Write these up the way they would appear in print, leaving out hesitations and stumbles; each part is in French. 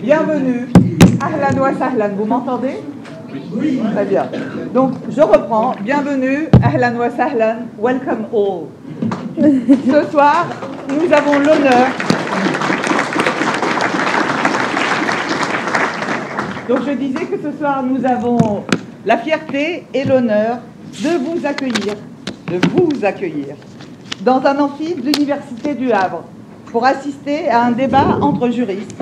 Bienvenue. Ahlan wa sahlan. Vous m'entendez? Oui. Très bien. Donc, je reprends. Bienvenue. Ahlan wa sahlan. Welcome all. Ce soir, nous avons l'honneur. Donc, je disais que ce soir, nous avons la fierté et l'honneur de vous accueillir dans un amphi de l'Université du Havre pour assister à un débat entre juristes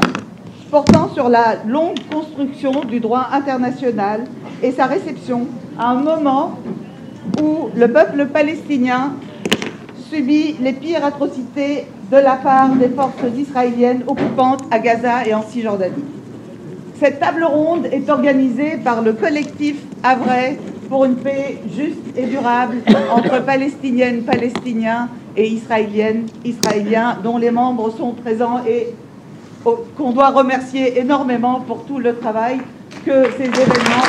portant sur la longue construction du droit international et sa réception à un moment où le peuple palestinien subit les pires atrocités de la part des forces israéliennes occupantes à Gaza et en Cisjordanie. Cette table ronde est organisée par le collectif havrais pour une paix juste et durable entre Palestiniennes, Palestiniens et Israéliens, dont les membres sont présents et qu'on doit remercier énormément pour tout le travail que ces événements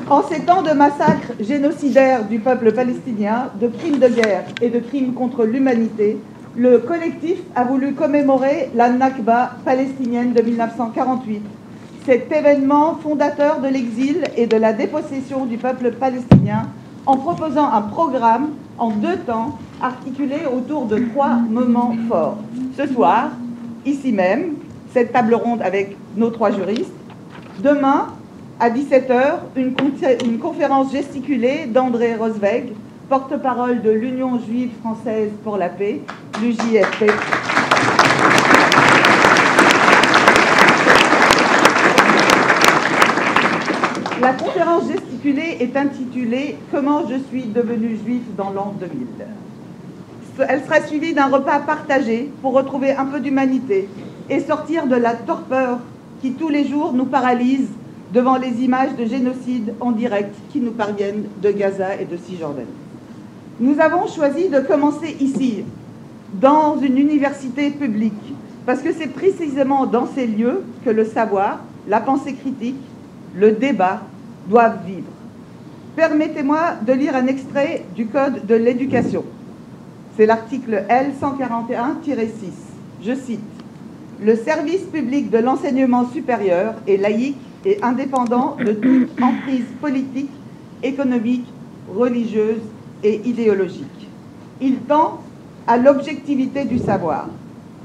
ont. En ces temps de massacres génocidaires du peuple palestinien, de crimes de guerre et de crimes contre l'humanité, le collectif a voulu commémorer la Nakba palestinienne de 1948, cet événement fondateur de l'exil et de la dépossession du peuple palestinien, en proposant un programme en 2 temps articulé autour de 3 moments forts. Ce soir, ici même, cette table ronde avec nos 3 juristes. Demain, à 17h, une conférence gesticulée d'André Rosweg, porte-parole de l'Union juive française pour la paix, l'UJFP. La conférence gesticulée est intitulée « Comment je suis devenu juif dans l'an 2000 ». Elle sera suivie d'un repas partagé pour retrouver un peu d'humanité et sortir de la torpeur qui tous les jours nous paralyse devant les images de génocide en direct qui nous parviennent de Gaza et de Cisjordanie. Nous avons choisi de commencer ici, dans une université publique, parce que c'est précisément dans ces lieux que le savoir, la pensée critique, le débat doivent vivre. Permettez-moi de lire un extrait du Code de l'éducation. C'est l'article L141-6. Je cite: « Le service public de l'enseignement supérieur est laïque et indépendant de toute emprise politique, économique, religieuse et idéologique. Il tend à l'objectivité du savoir.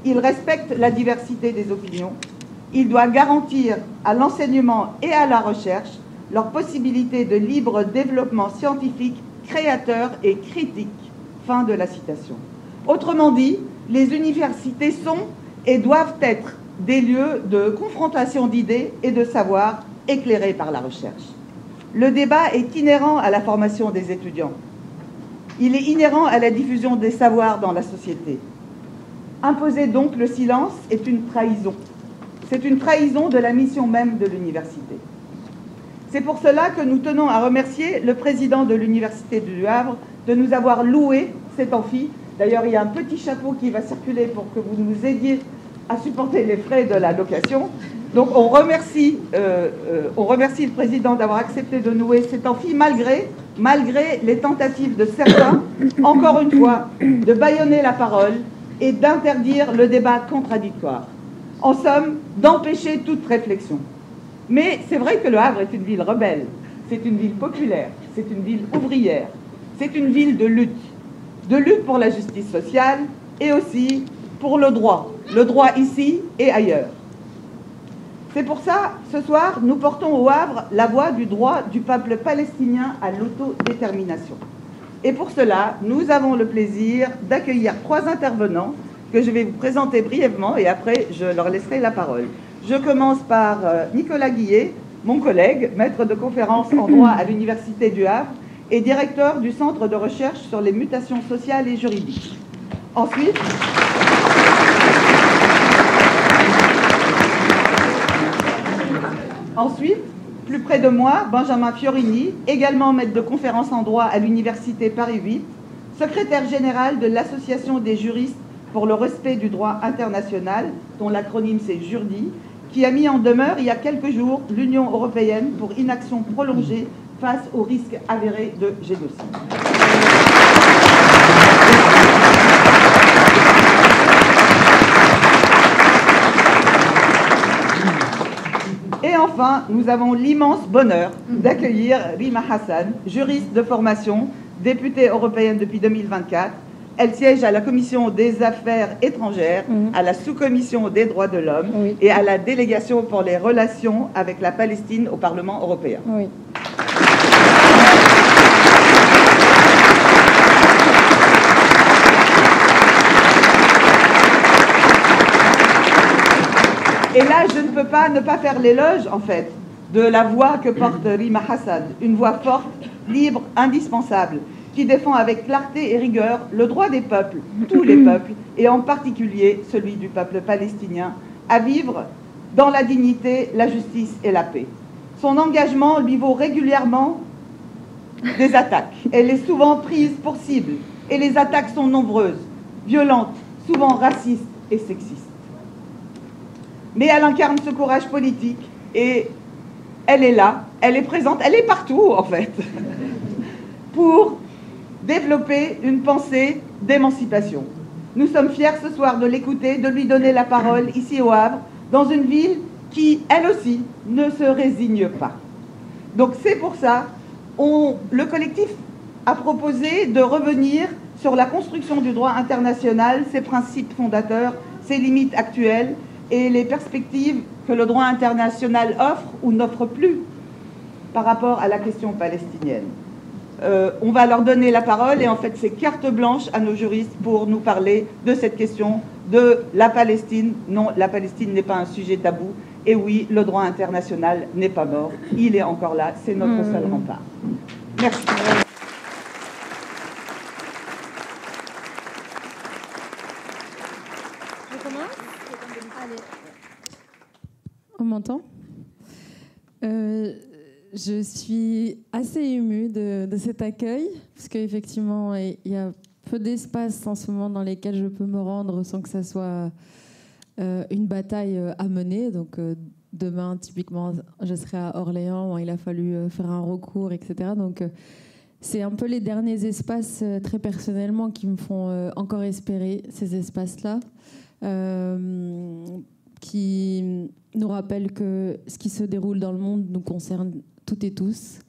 Il respecte la diversité des opinions. Il doit garantir à l'enseignement et à la recherche leur possibilité de libre développement scientifique, créateur et critique. » Fin de la citation. Autrement dit, les universités sont et doivent être des lieux de confrontation d'idées et de savoir éclairés par la recherche. Le débat est inhérent à la formation des étudiants. Il est inhérent à la diffusion des savoirs dans la société. Imposer donc le silence est une trahison. C'est une trahison de la mission même de l'université. C'est pour cela que nous tenons à remercier le président de l'Université du Havre de nous avoir loué cet amphi. D'ailleurs, il y a un petit chapeau qui va circuler pour que vous nous aidiez à supporter les frais de la location. Donc on remercie le président d'avoir accepté de louer cet amphi malgré les tentatives de certains, encore une fois, de bâillonner la parole et d'interdire le débat contradictoire. En somme, d'empêcher toute réflexion. Mais c'est vrai que Le Havre est une ville rebelle, c'est une ville populaire, c'est une ville ouvrière, c'est une ville de lutte pour la justice sociale et aussi pour le droit ici et ailleurs. C'est pour ça, ce soir, nous portons au Havre la voix du droit du peuple palestinien à l'autodétermination. Et pour cela, nous avons le plaisir d'accueillir 3 intervenants que je vais vous présenter brièvement et après je leur laisserai la parole. Je commence par Nicolas Guillet, mon collègue, maître de conférence en droit à l'Université du Havre et directeur du Centre de recherche sur les mutations sociales et juridiques. Ensuite, plus près de moi, Benjamin Fiorini, également maître de conférence en droit à l'Université Paris 8, secrétaire général de l'Association des juristes pour le respect du droit international, dont l'acronyme c'est JURDI, qui a mis en demeure il y a quelques jours l'Union européenne pour inaction prolongée face au risque avéré de génocide. enfin, nous avons l'immense bonheur d'accueillir Rima Hassan, juriste de formation, députée européenne depuis 2024. Elle siège à la Commission des Affaires étrangères, à la sous-commission des droits de l'homme et à la délégation pour les relations avec la Palestine au Parlement européen. Oui. Et là, je ne peux pas ne pas faire l'éloge, en fait, de la voix que porte Rima Hassan, une voix forte, libre, indispensable, qui défend avec clarté et rigueur le droit des peuples, tous les peuples, et en particulier celui du peuple palestinien, à vivre dans la dignité, la justice et la paix. Son engagement lui vaut régulièrement des attaques. Elle est souvent prise pour cible, et les attaques sont nombreuses, violentes, souvent racistes et sexistes. Mais elle incarne ce courage politique, et elle est là, elle est présente, elle est partout en fait, pour développer une pensée d'émancipation. Nous sommes fiers ce soir de l'écouter, de lui donner la parole ici au Havre, dans une ville qui, elle aussi, ne se résigne pas. Donc c'est pour ça, le collectif a proposé de revenir sur la construction du droit international, ses principes fondateurs, ses limites actuelles et les perspectives que le droit international offre ou n'offre plus par rapport à la question palestinienne. On va leur donner la parole et en fait c'est carte blanche à nos juristes pour nous parler de cette question de la Palestine. Non, la Palestine n'est pas un sujet tabou et oui, le droit international n'est pas mort, il est encore là, c'est notre seul rempart. Merci. Je commence ? Allez. On m'entend ? Je suis assez émue de cet accueil, parce qu'effectivement, il y a peu d'espaces en ce moment dans lesquels je peux me rendre sans que ça soit une bataille à mener. Donc, demain, typiquement, je serai à Orléans, où il a fallu faire un recours, etc. Donc, c'est un peu les derniers espaces, très personnellement, qui me font encore espérer ces espaces-là, qui nous rappellent que ce qui se déroule dans le monde nous concerne toutes et tous,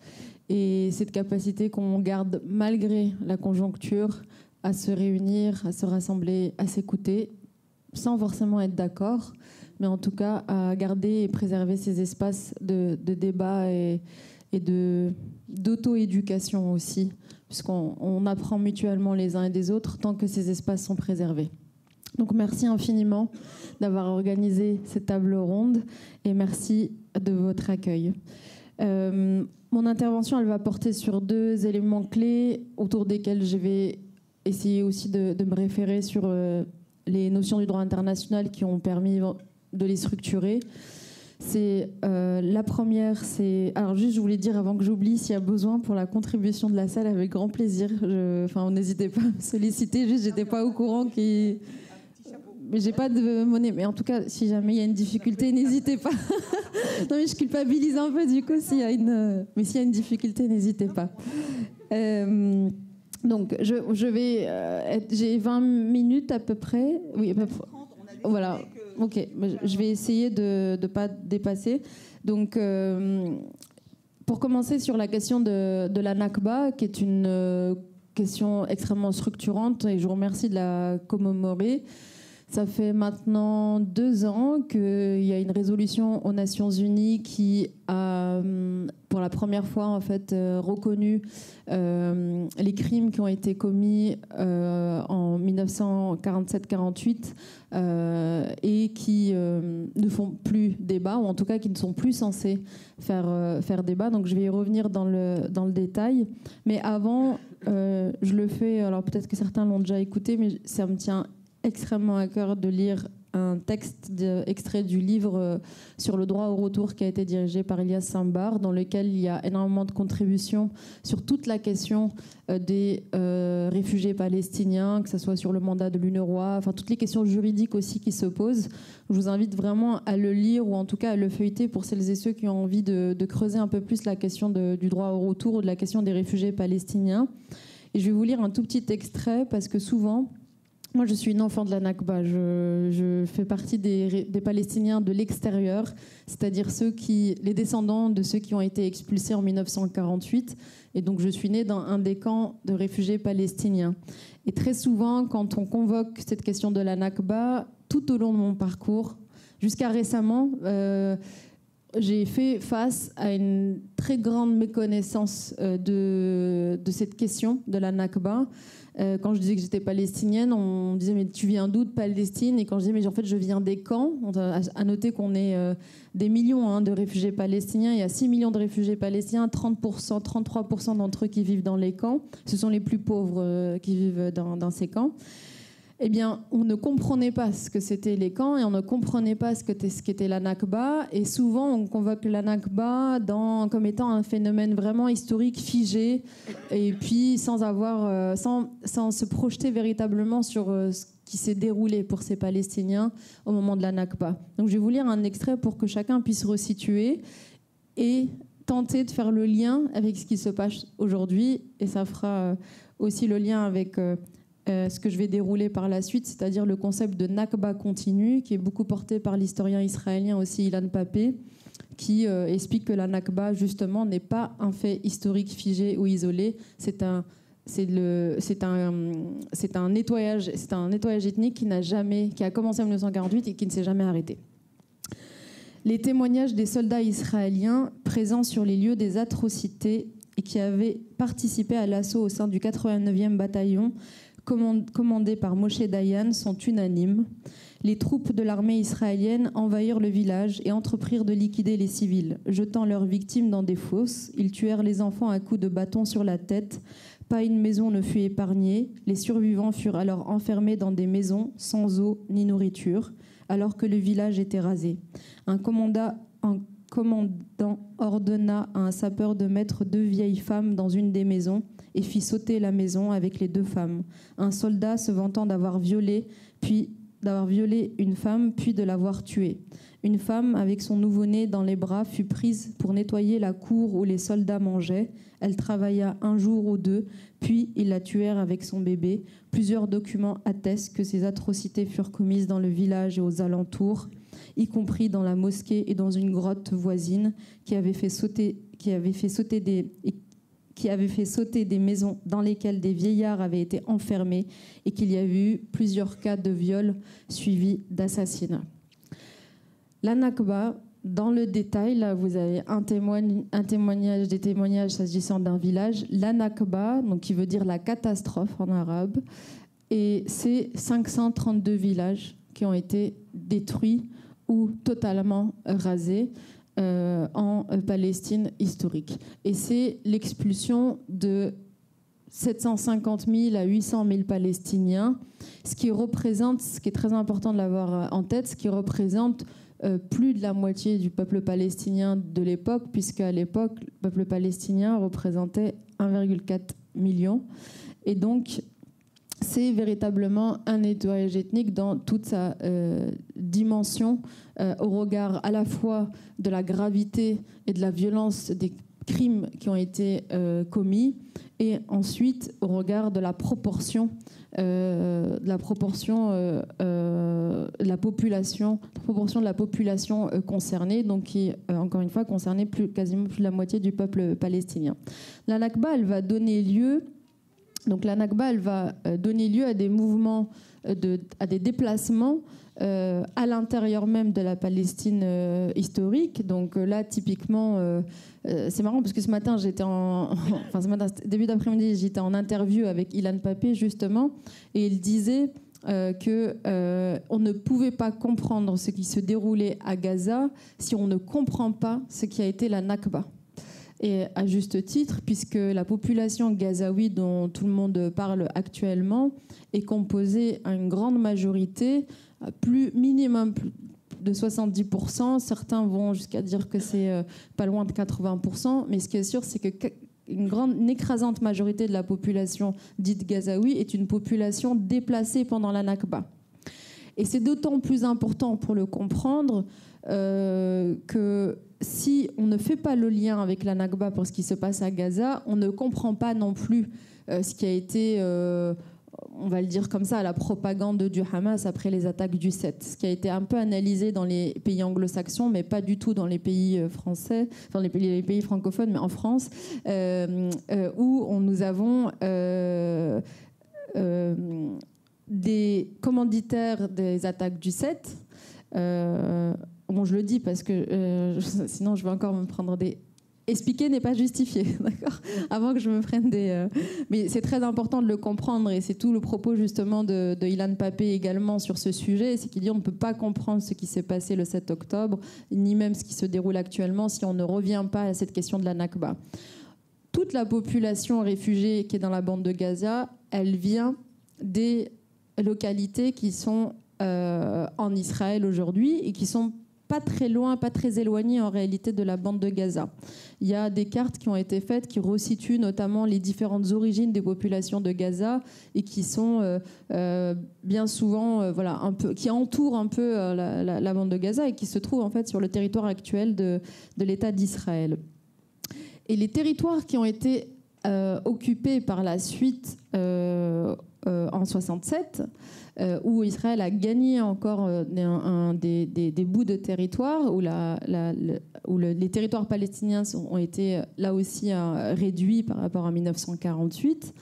et cette capacité qu'on garde malgré la conjoncture à se réunir, à se rassembler, à s'écouter, sans forcément être d'accord, mais en tout cas à garder et préserver ces espaces de débat et d'auto-éducation aussi, puisqu'on apprend mutuellement les uns et des autres tant que ces espaces sont préservés. Donc merci infiniment d'avoir organisé cette table ronde et merci de votre accueil. Mon intervention, elle va porter sur deux éléments clés autour desquels je vais essayer aussi de me référer sur les notions du droit international qui ont permis de les structurer. La première, c'est... Alors juste, je voulais dire avant que j'oublie, s'il y a besoin pour la contribution de la salle, avec grand plaisir. N'hésitez pas à me solliciter, juste j'étais pas au courant qui... Mais j'ai pas de monnaie. Mais en tout cas, si jamais il y a une difficulté, n'hésitez pas. Non, mais je culpabilise un peu du coup s'il y a une. Mais s'il y a une difficulté, n'hésitez pas. Donc, je vais. J'ai 20 minutes à peu près. Oui, à peu près. Voilà. Ok. Je vais essayer de ne pas dépasser. Donc, pour commencer sur la question de la Nakba, qui est une question extrêmement structurante, et je vous remercie de la commémorer. Ça fait maintenant 2 ans qu'il y a une résolution aux Nations Unies qui a, pour la première fois, en fait, reconnu les crimes qui ont été commis en 1947-48 et qui ne font plus débat, ou en tout cas qui ne sont plus censés faire débat. Donc je vais y revenir dans le détail. Mais avant, je le fais, alors peut-être que certains l'ont déjà écouté, mais ça me tient extrêmement à cœur de lire un texte extrait du livre sur le droit au retour qui a été dirigé par Elias Sambar, dans lequel il y a énormément de contributions sur toute la question des réfugiés palestiniens, que ce soit sur le mandat de l'UNRWA, enfin toutes les questions juridiques aussi qui se posent. Je vous invite vraiment à le lire, ou en tout cas à le feuilleter pour celles et ceux qui ont envie de creuser un peu plus la question du droit au retour ou de la question des réfugiés palestiniens. Et je vais vous lire un tout petit extrait, parce que souvent, Moi, je suis une enfant de la Nakba. Je fais partie des Palestiniens de l'extérieur, c'est-à-dire les descendants de ceux qui ont été expulsés en 1948. Et donc, je suis née dans un des camps de réfugiés palestiniens. Et très souvent, quand on convoque cette question de la Nakba, tout au long de mon parcours, jusqu'à récemment, j'ai fait face à une très grande méconnaissance de cette question de la Nakba. Quand je disais que j'étais palestinienne, on me disait mais tu viens d'où de Palestine? Et quand je disais mais en fait je viens des camps, à noter qu'on est des millions de réfugiés palestiniens. Il y a 6 millions de réfugiés palestiniens, 30%, 33% d'entre eux qui vivent dans les camps. Ce sont les plus pauvres qui vivent dans ces camps. Eh bien, on ne comprenait pas ce que c'était les camps et on ne comprenait pas ce qu'était la Nakba. Et souvent, on convoque la Nakba comme étant un phénomène vraiment historique, figé, et puis sans se projeter véritablement sur ce qui s'est déroulé pour ces Palestiniens au moment de la Nakba. Donc, je vais vous lire un extrait pour que chacun puisse resituer et tenter de faire le lien avec ce qui se passe aujourd'hui. Et ça fera aussi le lien avec ce que je vais dérouler par la suite, c'est-à-dire le concept de Nakba continue, qui est beaucoup porté par l'historien israélien aussi Ilan Pappé, qui explique que la Nakba, justement, n'est pas un fait historique figé ou isolé, c'est un nettoyage ethnique qui a commencé en 1948 et qui ne s'est jamais arrêté. Les témoignages des soldats israéliens présents sur les lieux des atrocités et qui avaient participé à l'assaut au sein du 89e bataillon commandés par Moshe Dayan sont unanimes. Les troupes de l'armée israélienne envahirent le village et entreprirent de liquider les civils, jetant leurs victimes dans des fosses. Ils tuèrent les enfants à coups de bâton sur la tête. Pas une maison ne fut épargnée. Les survivants furent alors enfermés dans des maisons sans eau ni nourriture, alors que le village était rasé. Un commandant ordonna à un sapeur de mettre 2 vieilles femmes dans une des maisons et fit sauter la maison avec les 2 femmes. Un soldat se vantant d'avoir violé une femme, puis de l'avoir tuée. Une femme, avec son nouveau-né dans les bras, fut prise pour nettoyer la cour où les soldats mangeaient. Elle travailla 1 jour ou 2, puis ils la tuèrent avec son bébé. Plusieurs documents attestent que ces atrocités furent commises dans le village et aux alentours, y compris dans la mosquée et dans une grotte voisine qui avait fait sauter des maisons dans lesquelles des vieillards avaient été enfermés et qu'il y avait eu plusieurs cas de viol suivis d'assassinats. La Nakba, dans le détail, là vous avez des témoignages s'agissant d'un village. La Nakba, donc qui veut dire la catastrophe en arabe, et c'est 532 villages qui ont été détruits ou totalement rasés en Palestine historique. Et c'est l'expulsion de 750 000 à 800 000 Palestiniens, ce qui est très important de l'avoir en tête, ce qui représente plus de la moitié du peuple palestinien de l'époque, puisqu'à l'époque, le peuple palestinien représentait 1,4 million. Et donc, c'est véritablement un nettoyage ethnique dans toute sa dimension, au regard à la fois de la gravité et de la violence des crimes qui ont été commis, et ensuite au regard de la proportion de la population concernée, donc qui, encore une fois, concernait quasiment plus de la moitié du peuple palestinien. La Nakba, elle va donner lieu à des mouvements, à des déplacements à l'intérieur même de la Palestine historique. Donc là, typiquement, c'est marrant parce que ce matin, début d'après-midi, j'étais en interview avec Ilan Pappé, justement, et il disait qu'on ne pouvait pas comprendre ce qui se déroulait à Gaza si on ne comprend pas ce qui a été la Nakba. Et à juste titre, puisque la population gazaoui dont tout le monde parle actuellement est composée à une grande majorité, minimum de 70%. Certains vont jusqu'à dire que c'est pas loin de 80%. Mais ce qui est sûr, c'est une écrasante majorité de la population dite gazaoui est une population déplacée pendant la Nakba. Et c'est d'autant plus important pour le comprendre que si on ne fait pas le lien avec la Nakba pour ce qui se passe à Gaza, on ne comprend pas non plus ce qui a été... on va le dire comme ça, à la propagande du Hamas après les attaques du 7, ce qui a été un peu analysé dans les pays anglo-saxons, mais pas du tout dans les pays français, enfin les pays francophones, mais en France, où nous avons des commanditaires des attaques du 7. Bon, je le dis parce que sinon je vais encore me prendre des... Expliquer n'est pas justifié, d'accord ? Avant que je me prenne des... Mais c'est très important de le comprendre, et c'est tout le propos justement de Ilan Pappé également sur ce sujet, c'est qu'il dit on ne peut pas comprendre ce qui s'est passé le 7 octobre, ni même ce qui se déroule actuellement, si on ne revient pas à cette question de la Nakba. Toute la population réfugiée qui est dans la bande de Gaza, elle vient des localités qui sont en Israël aujourd'hui et qui sont pas très loin, pas très éloigné en réalité de la bande de Gaza. Il y a des cartes qui ont été faites qui resituent notamment les différentes origines des populations de Gaza et qui sont bien souvent voilà, un peu, qui entourent un peu la bande de Gaza et qui se trouvent en fait sur le territoire actuel de l'État d'Israël. Et les territoires qui ont été occupés par la suite en 67, où Israël a gagné encore des bouts de territoire, où les territoires palestiniens ont été là aussi réduits par rapport à 1948,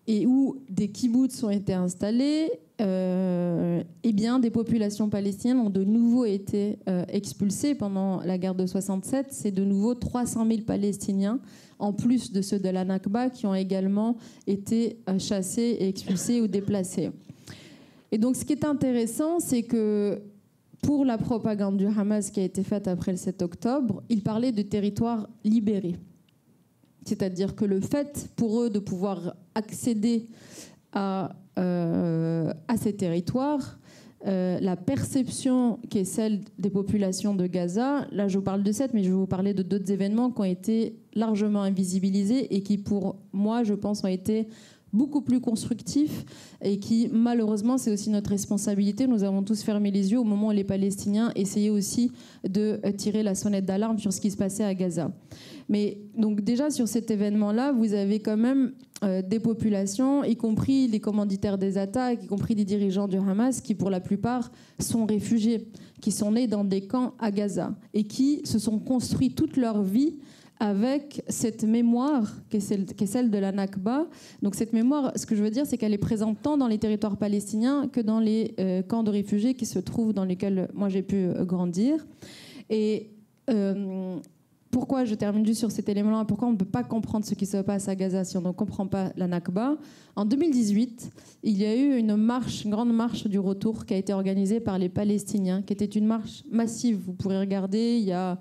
et où des kibboutz ont été installés, eh bien, des populations palestiniennes ont de nouveau été expulsées pendant la guerre de 67. C'est de nouveau 300 000 Palestiniens, en plus de ceux de la Nakba, qui ont également été chassés et expulsés ou déplacés. Et donc, ce qui est intéressant, c'est que pour la propagande du Hamas qui a été faite après le 7 octobre, il parlait de territoires libérés. C'est-à-dire que le fait pour eux de pouvoir accéder à ces territoires, la perception qui est celle des populations de Gaza, là je vous parle de 7, mais je vais vous parler de d'autres événements qui ont été largement invisibilisés et qui pour moi, je pense, ont été beaucoup plus constructifs et qui, malheureusement, c'est aussi notre responsabilité. Nous avons tous fermé les yeux au moment où les Palestiniens essayaient aussi de tirer la sonnette d'alarme sur ce qui se passait à Gaza. Mais donc déjà, sur cet événement-là, vous avez quand même des populations, y compris les commanditaires des attaques, y compris des dirigeants du Hamas, qui pour la plupart sont réfugiés, qui sont nés dans des camps à Gaza et qui se sont construits toute leur vie avec cette mémoire qui est celle de la Nakba. Donc cette mémoire, ce que je veux dire, c'est qu'elle est présente tant dans les territoires palestiniens que dans les camps de réfugiés qui se trouvent dans lesquels moi j'ai pu grandir. Et pourquoi je termine juste sur cet élément-là, pourquoi on ne peut pas comprendre ce qui se passe à Gaza si on ne comprend pas la Nakba. En 2018, il y a eu une grande marche du retour qui a été organisée par les Palestiniens, qui était une marche massive. Vous pourrez regarder, il y a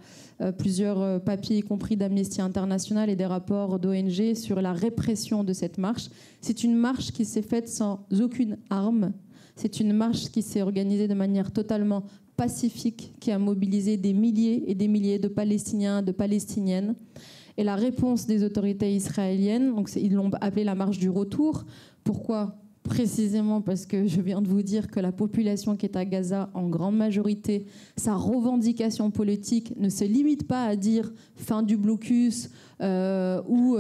plusieurs papiers, y compris d'Amnesty International et des rapports d'ONG sur la répression de cette marche. C'est une marche qui s'est faite sans aucune arme. C'est une marche qui s'est organisée de manière totalement pacifique, qui a mobilisé des milliers et des milliers de Palestiniens, de Palestiniennes. Et la réponse des autorités israéliennes, donc ils l'ont appelée la marche du retour. Pourquoi ? Précisément parce que je viens de vous dire que la population qui est à Gaza, en grande majorité, sa revendication politique ne se limite pas à dire fin du blocus ou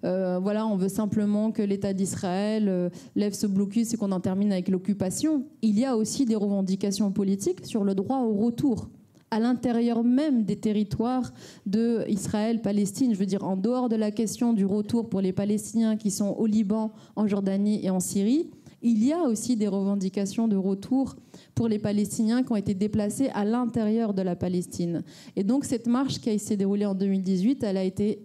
voilà, on veut simplement que l'État d'Israël lève ce blocus et qu'on en termine avec l'occupation. Il y a aussi des revendications politiques sur le droit au retour à l'intérieur même des territoires d'Israël, Palestine. Je veux dire, en dehors de la question du retour pour les Palestiniens qui sont au Liban, en Jordanie et en Syrie, il y a aussi des revendications de retour pour les Palestiniens qui ont été déplacés à l'intérieur de la Palestine. Et donc, cette marche qui s'est déroulée en 2018, elle a été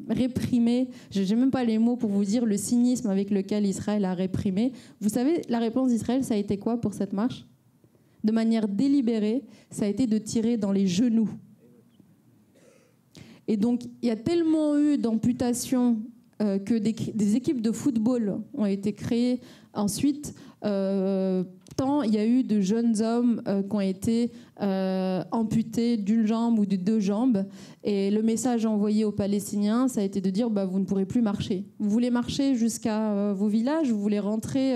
réprimée. Je n'ai même pas les mots pour vous dire le cynisme avec lequel Israël a réprimé. Vous savez, la réponse d'Israël, ça a été quoi pour cette marche ? De manière délibérée, ça a été de tirer dans les genoux. Et donc, il y a tellement eu d'amputations que des équipes de football ont été créées ensuite. Tant il y a eu de jeunes hommes qui ont été amputés d'une jambe ou de deux jambes. Et le message envoyé aux Palestiniens, ça a été de dire vous ne pourrez plus marcher. Vous voulez marcher jusqu'à vos villages, vous voulez rentrer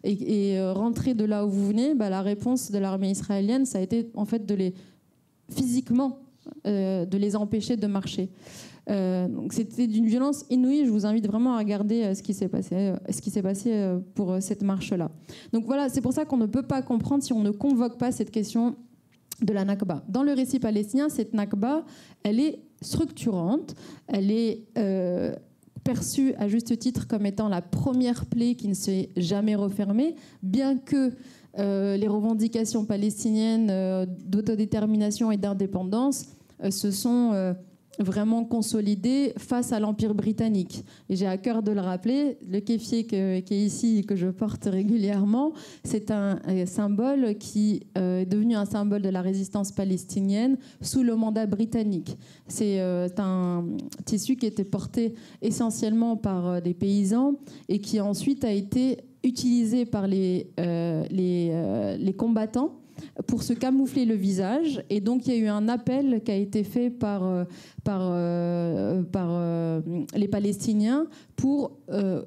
et rentrer de là où vous venez. La réponse de l'armée israélienne, ça a été en fait physiquement de les empêcher de marcher. Donc c'était d'une violence inouïe. Je vous invite vraiment à regarder ce qui s'est passé pour cette marche-là. Donc voilà, c'est pour ça qu'on ne peut pas comprendre si on ne convoque pas cette question de la Nakba. Dans le récit palestinien, cette Nakba, elle est structurante, elle est perçue à juste titre comme étant la première plaie qui ne s'est jamais refermée, bien que les revendications palestiniennes d'autodétermination et d'indépendance se sont vraiment consolidées face à l'Empire britannique. Et j'ai à cœur de le rappeler, le kéfier qui est ici et que je porte régulièrement, c'est un symbole qui est devenu un symbole de la résistance palestinienne sous le mandat britannique. C'est un tissu qui était porté essentiellement par des paysans et qui ensuite a été utilisé par les combattants pour se camoufler le visage. Et donc, il y a eu un appel qui a été fait par les Palestiniens pour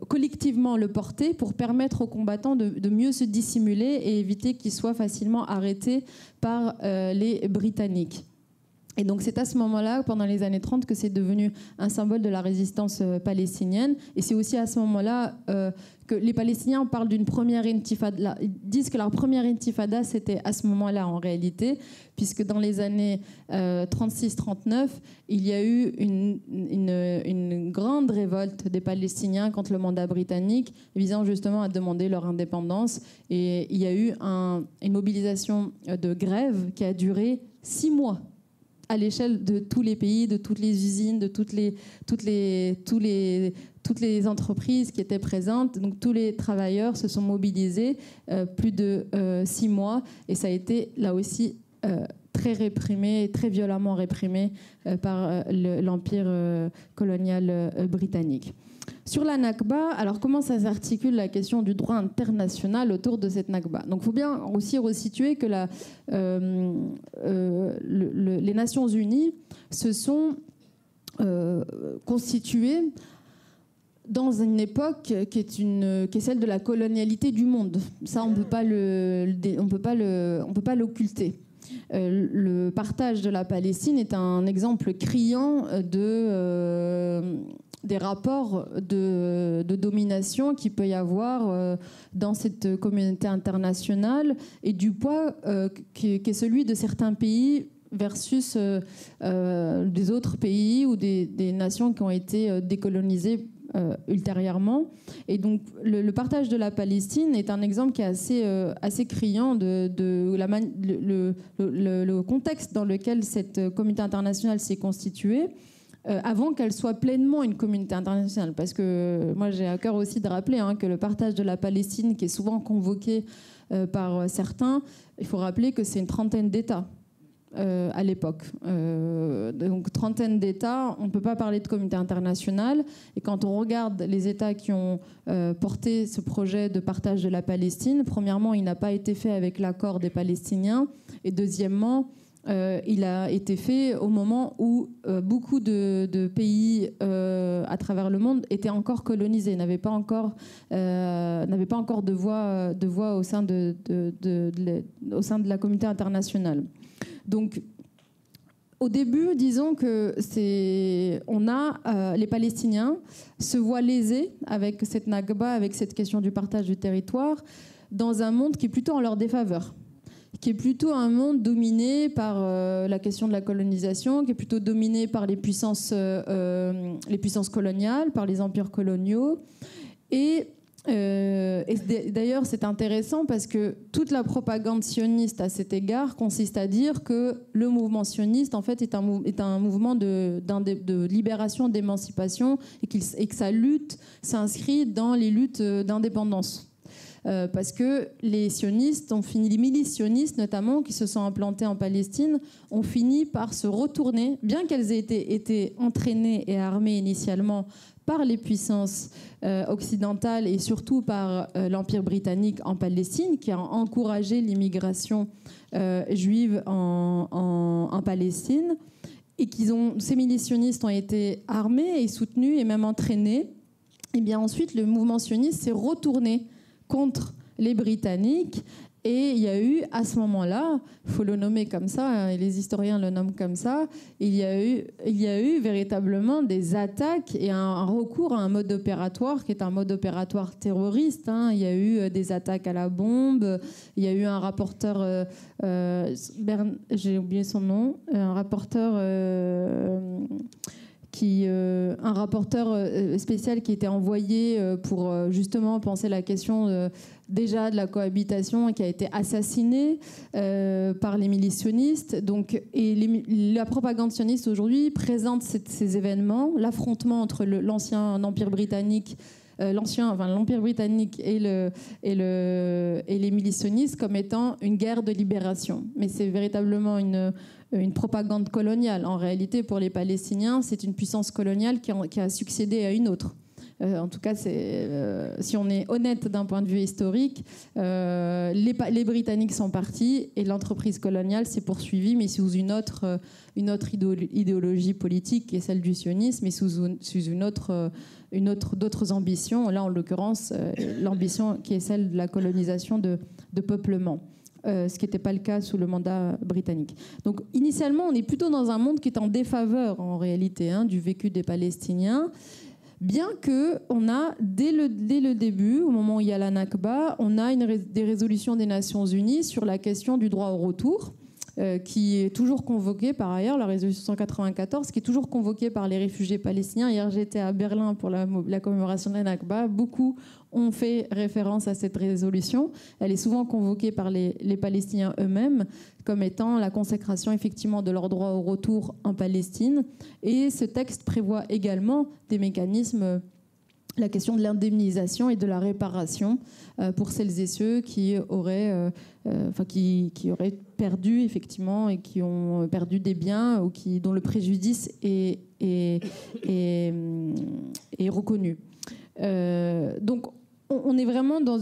collectivement le porter, pour permettre aux combattants de mieux se dissimuler et éviter qu'ils soient facilement arrêtés par les Britanniques. Et donc c'est à ce moment-là, pendant les années 30, que c'est devenu un symbole de la résistance palestinienne. Et c'est aussi à ce moment-là que les Palestiniens parlent d'une première intifada. Ils disent que leur première intifada, c'était à ce moment-là en réalité, puisque dans les années 36-39, il y a eu une grande révolte des Palestiniens contre le mandat britannique, visant justement à demander leur indépendance. Et il y a eu une mobilisation de grève qui a duré 6 mois. À l'échelle de tous les pays, de toutes les usines, de toutes les entreprises qui étaient présentes. Donc tous les travailleurs se sont mobilisés plus de 6 mois. Et ça a été là aussi très réprimé, très violemment réprimé par l'empire colonial britannique. Sur la Nakba, alors comment ça s'articule la question du droit international autour de cette Nakba? Donc il faut bien aussi resituer que les Nations Unies se sont constituées dans une époque qui est celle de la colonialité du monde. Ça, on peut pas l'occulter. Le partage de la Palestine est un exemple criant des rapports de domination qu'il peut y avoir dans cette communauté internationale et du poids qui est celui de certains pays versus des autres pays ou des nations qui ont été décolonisées ultérieurement. Et donc le partage de la Palestine est un exemple qui est assez criant de le contexte dans lequel cette communauté internationale s'est constituée avant qu'elle soit pleinement une communauté internationale. Parce que moi j'ai à cœur aussi de rappeler que le partage de la Palestine, qui est souvent convoqué par certains, il faut rappeler que c'est une trentaine d'États à l'époque. Donc trentaine d'États, on ne peut pas parler de communauté internationale. Et quand on regarde les États qui ont porté ce projet de partage de la Palestine, premièrement, il n'a pas été fait avec l'accord des Palestiniens. Et deuxièmement, il a été fait au moment où beaucoup de pays à travers le monde étaient encore colonisés, n'avaient pas encore de voix au sein de la communauté internationale. Donc, au début, disons que les Palestiniens se voient lésés avec cette Nakba, avec cette question du partage du territoire, dans un monde qui est plutôt en leur défaveur, qui est plutôt un monde dominé par la question de la colonisation, qui est plutôt dominé par les puissances coloniales, par les empires coloniaux. Et d'ailleurs, c'est intéressant parce que toute la propagande sioniste à cet égard consiste à dire que le mouvement sioniste, en fait, est un mouvement de libération, d'émancipation, et que sa lutte s'inscrit dans les luttes d'indépendance. Parce que les milices sionistes notamment, qui se sont implantées en Palestine, ont fini par se retourner, bien qu'elles aient été entraînées et armées initialement par les puissances occidentales et surtout par l'Empire britannique en Palestine, qui a encouragé l'immigration juive en Palestine, et ces milices sionistes ont été armées et soutenues et même entraînées. Et bien ensuite, le mouvement sioniste s'est retourné contre les Britanniques Et il y a eu, à ce moment-là, il faut le nommer comme ça, hein, et les historiens le nomment comme ça, il y a eu véritablement des attaques et un recours à un mode opératoire qui est un mode opératoire terroriste. Hein. Il y a eu des attaques à la bombe, il y a eu un rapporteur, j'ai oublié son nom, un rapporteur... un rapporteur spécial qui était envoyé pour justement penser la question déjà de la cohabitation et qui a été assassiné par les milices sionistes. Donc, la propagande sioniste aujourd'hui présente ces événements, l'affrontement entre l'ancien empire britannique, l'empire britannique et les milices sionistes comme étant une guerre de libération. Mais c'est véritablement une propagande coloniale. En réalité, pour les Palestiniens, c'est une puissance coloniale qui a succédé à une autre. En tout cas, si on est honnête d'un point de vue historique, les Britanniques sont partis et l'entreprise coloniale s'est poursuivie, mais sous une autre idéologie politique qui est celle du sionisme, mais sous d'autres ambitions. Là, en l'occurrence, l'ambition qui est celle de la colonisation de peuplement. Ce qui n'était pas le cas sous le mandat britannique. Donc, initialement, on est plutôt dans un monde qui est en défaveur, en réalité, hein, du vécu des Palestiniens, bien qu'on a, dès le début, au moment où il y a la Nakba, on a des résolutions des Nations Unies sur la question du droit au retour, qui est toujours convoquée, par ailleurs, la résolution 194, qui est toujours convoquée par les réfugiés palestiniens. Hier, j'étais à Berlin pour la commémoration de la Nakba. Beaucoup ont fait référence à cette résolution. Elle est souvent convoquée par les Palestiniens eux-mêmes comme étant la consécration effectivement de leur droit au retour en Palestine. Et ce texte prévoit également des mécanismes, la question de l'indemnisation et de la réparation pour celles et ceux qui auraient perdu effectivement et qui ont perdu des biens ou dont le préjudice est reconnu. Donc on est vraiment dans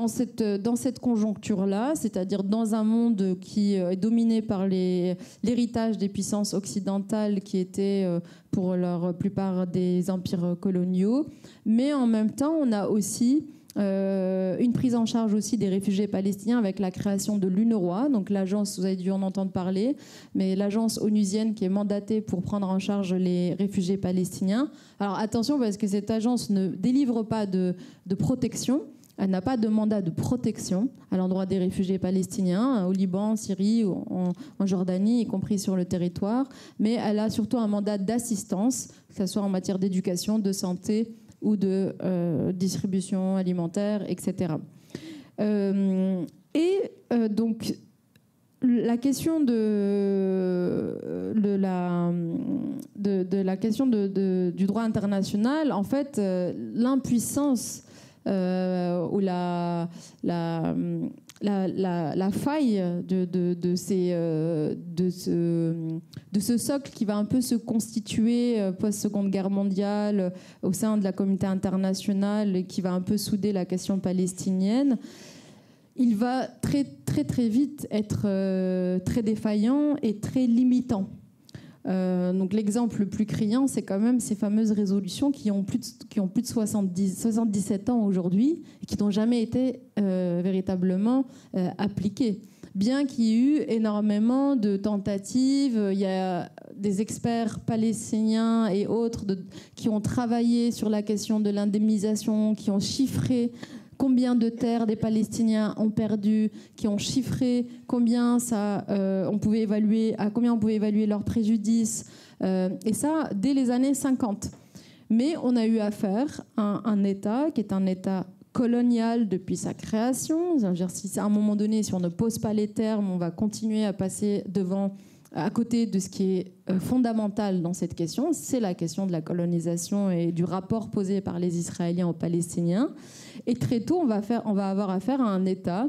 cette conjoncture-là, c'est-à-dire dans un monde qui est dominé par l'héritage des puissances occidentales qui étaient pour la plupart des empires coloniaux, mais en même temps on a aussi une prise en charge aussi des réfugiés palestiniens avec la création de l'UNRWA, donc l'agence, vous avez dû en entendre parler, mais l'agence onusienne qui est mandatée pour prendre en charge les réfugiés palestiniens. Alors attention, parce que cette agence ne délivre pas de protection, elle n'a pas de mandat de protection à l'endroit des réfugiés palestiniens, au Liban, en Syrie, en Jordanie, y compris sur le territoire, mais elle a surtout un mandat d'assistance, que ce soit en matière d'éducation, de santé, ou de distribution alimentaire, etc. Donc, la question la question du droit international, en fait, l'impuissance ou la faille de ce socle qui va un peu se constituer post-Seconde Guerre mondiale au sein de la communauté internationale et qui va un peu souder la question palestinienne, il va très, très, très vite être très défaillant et très limitant. Donc l'exemple le plus criant, c'est quand même ces fameuses résolutions qui ont plus de 77 ans aujourd'hui et qui n'ont jamais été véritablement appliquées. Bien qu'il y ait eu énormément de tentatives, il y a des experts palestiniens et autres qui ont travaillé sur la question de l'indemnisation, qui ont chiffré combien de terres des Palestiniens ont perdu, qui ont chiffré combien on pouvait évaluer leur préjudice, et ça dès les années 50. Mais on a eu affaire à un État qui est un État colonial depuis sa création. Si à un moment donné, si on ne pose pas les termes, on va continuer à passer à côté de ce qui est fondamental dans cette question, c'est la question de la colonisation et du rapport posé par les Israéliens aux Palestiniens. Et très tôt, on va avoir affaire à un État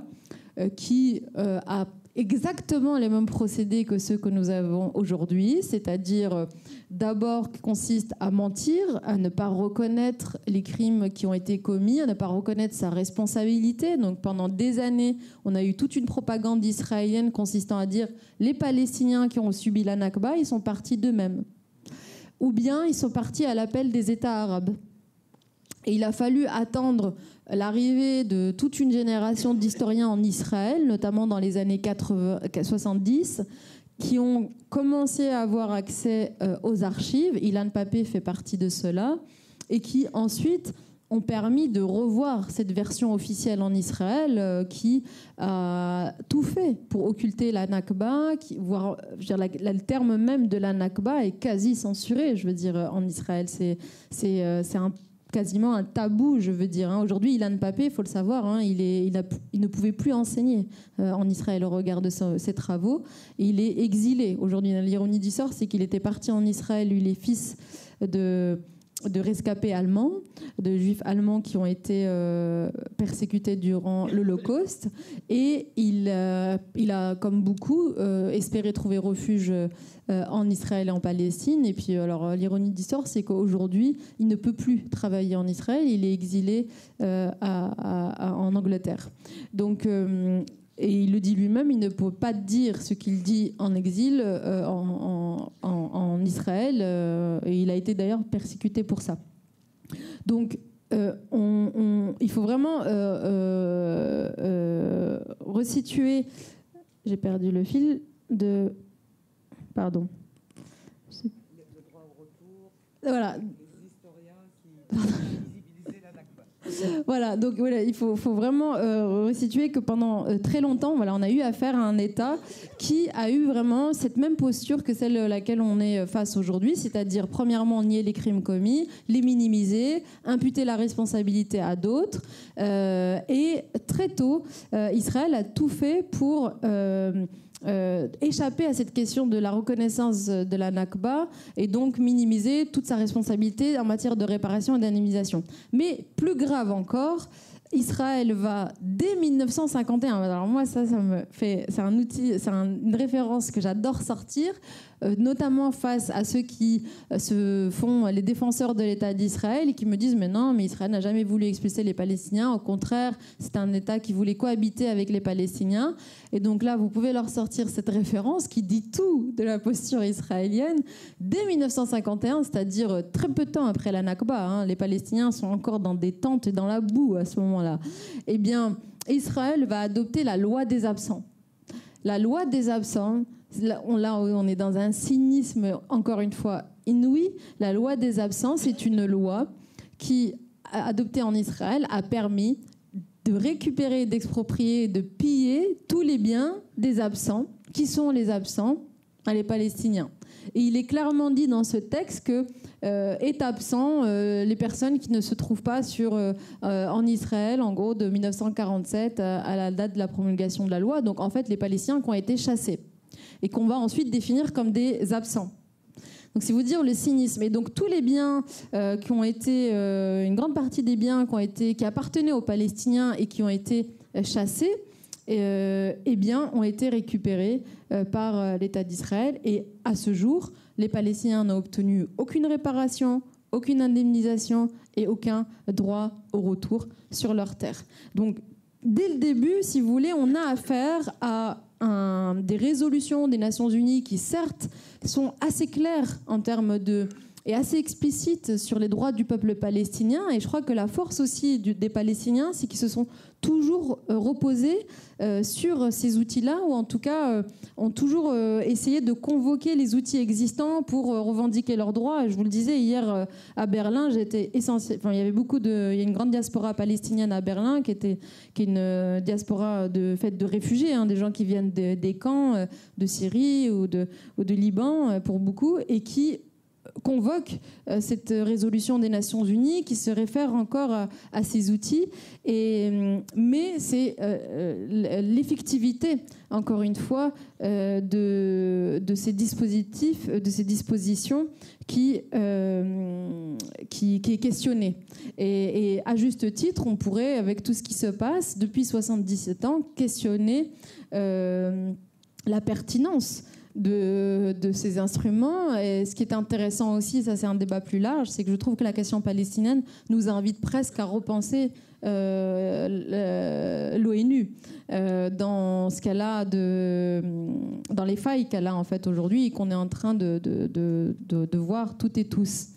qui a exactement les mêmes procédés que ceux que nous avons aujourd'hui, c'est-à-dire d'abord qui consiste à mentir, à ne pas reconnaître les crimes qui ont été commis, à ne pas reconnaître sa responsabilité. Donc pendant des années, on a eu toute une propagande israélienne consistant à dire les Palestiniens qui ont subi la Nakba, ils sont partis d'eux-mêmes. Ou bien ils sont partis à l'appel des États arabes. Et il a fallu attendre l'arrivée de toute une génération d'historiens en Israël, notamment dans les années 70, qui ont commencé à avoir accès aux archives. Ilan Pappé fait partie de cela, et qui ensuite ont permis de revoir cette version officielle en Israël qui a tout fait pour occulter la Nakba, voire, je veux dire, le terme même de la Nakba est quasi censuré, je veux dire, en Israël. C'est quasiment un tabou, je veux dire. Aujourd'hui, Ilan Pappé, il faut le savoir, hein, il ne pouvait plus enseigner en Israël au regard de ses travaux. Et il est exilé. Aujourd'hui, l'ironie du sort, c'est qu'il était parti en Israël, lui, les fils de rescapés allemands, de juifs allemands qui ont été persécutés durant l'Holocauste. Et il a, comme beaucoup, espéré trouver refuge en Israël et en Palestine. Et puis, alors, l'ironie du sort, c'est qu'aujourd'hui, il ne peut plus travailler en Israël. Il est exilé en Angleterre. Donc, et il le dit lui-même, il ne peut pas dire ce qu'il dit en exil en Israël. Et il a été d'ailleurs persécuté pour ça. Donc, il faut vraiment resituer. J'ai perdu le fil de. Pardon. Le droit au retour. Voilà. Les historiens qui visibilisaient la Nakba. Voilà, donc voilà, il faut vraiment resituer que pendant très longtemps, voilà, on a eu affaire à un État qui a eu vraiment cette même posture que celle à laquelle on est face aujourd'hui, c'est-à-dire premièrement nier les crimes commis, les minimiser, imputer la responsabilité à d'autres, et très tôt, Israël a tout fait pour échapper à cette question de la reconnaissance de la Nakba et donc minimiser toute sa responsabilité en matière de réparation et d'indemnisation. Mais plus grave encore, Israël va, dès 1951, alors moi ça me fait, c'est un outil, c'est une référence que j'adore sortir, notamment face à ceux qui se font les défenseurs de l'État d'Israël et qui me disent mais non, mais Israël n'a jamais voulu expulser les Palestiniens, au contraire c'est un État qui voulait cohabiter avec les Palestiniens. Et donc là vous pouvez leur sortir cette référence qui dit tout de la posture israélienne dès 1951, c'est-à-dire très peu de temps après la Nakba, hein, les Palestiniens sont encore dans des tentes et dans la boue à ce moment-là. Eh bien Israël va adopter la loi des absents. La loi des absents, là, on est dans un cynisme, encore une fois, inouï. La loi des absents, c'est une loi qui, adoptée en Israël, a permis de récupérer, d'exproprier, de piller tous les biens des absents. Qui sont les absents? Les Palestiniens. Et il est clairement dit dans ce texte que est absent les personnes qui ne se trouvent pas en Israël, en gros, de 1947 à la date de la promulgation de la loi. Donc, en fait, les Palestiniens qui ont été chassés et qu'on va ensuite définir comme des absents. Donc, c'est vous dire le cynisme. Et donc, tous les biens qui ont été, une grande partie des biens qui appartenaient aux Palestiniens et qui ont été chassés, eh bien, ont été récupérés par l'État d'Israël. Et à ce jour, les Palestiniens n'ont obtenu aucune réparation, aucune indemnisation et aucun droit au retour sur leur terre. Donc, dès le début, si vous voulez, on a affaire à des résolutions des Nations Unies qui, certes, sont assez claires en termes et assez explicites sur les droits du peuple palestinien. Et je crois que la force aussi des Palestiniens, c'est qu'ils se sont toujours reposés sur ces outils-là, ou en tout cas ont toujours essayé de convoquer les outils existants pour revendiquer leurs droits. Je vous le disais hier à Berlin, j'étais essentiel. Enfin, il y a une grande diaspora palestinienne à Berlin qui est une diaspora faite de réfugiés, hein, des gens qui viennent des camps de Syrie ou de Liban pour beaucoup, et qui convoque cette résolution des Nations Unies qui se réfère encore à ces outils. Mais c'est l'effectivité, encore une fois, de ces dispositifs, de ces dispositions qui est questionnée. Et à juste titre, on pourrait, avec tout ce qui se passe depuis 77 ans, questionner la pertinence de ces instruments. Et ce qui est intéressant aussi, ça c'est un débat plus large, c'est que je trouve que la question palestinienne nous invite presque à repenser l'ONU dans ce qu'elle a dans les failles qu'elle a en fait aujourd'hui et qu'on est en train de voir toutes et tous.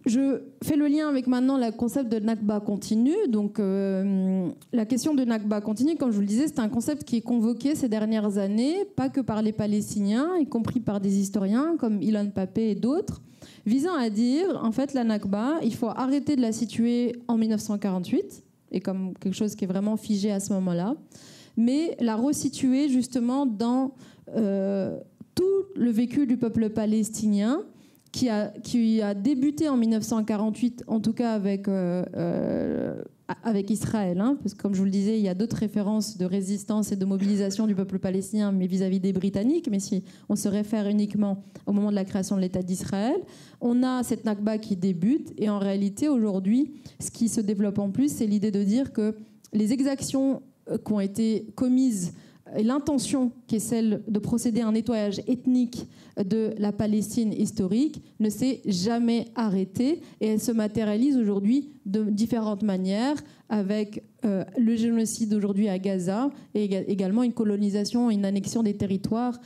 je fais le lien avec maintenant le concept de Nakba continu. Donc, la question de Nakba continu, comme je vous le disais, c'est un concept qui est convoqué ces dernières années, pas que par les Palestiniens, y compris par des historiens comme Ilan Pappé et d'autres, visant à dire, en fait, la Nakba, il faut arrêter de la situer en 1948, et comme quelque chose qui est vraiment figé à ce moment-là, mais la resituer justement dans tout le vécu du peuple palestinien, qui a débuté en 1948, en tout cas avec Israël, hein, parce que comme je vous le disais, il y a d'autres références de résistance et de mobilisation du peuple palestinien, mais vis-à-vis des Britanniques. Mais si on se réfère uniquement au moment de la création de l'État d'Israël, on a cette Nakba qui débute, et en réalité, aujourd'hui, ce qui se développe en plus, c'est l'idée de dire que les exactions qui ont été commises et l'intention qui est celle de procéder à un nettoyage ethnique de la Palestine historique ne s'est jamais arrêtée, et elle se matérialise aujourd'hui de différentes manières, avec le génocide aujourd'hui à Gaza et également une colonisation, une annexion des territoires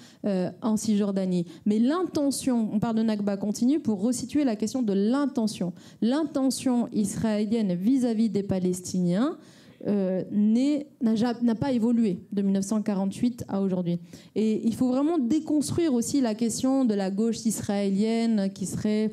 en Cisjordanie. Mais l'intention, on parle de Nakba continue pour resituer la question de l'intention. L'intention israélienne vis-à-vis des Palestiniens n'a pas évolué de 1948 à aujourd'hui. Et il faut vraiment déconstruire aussi la question de la gauche israélienne qui serait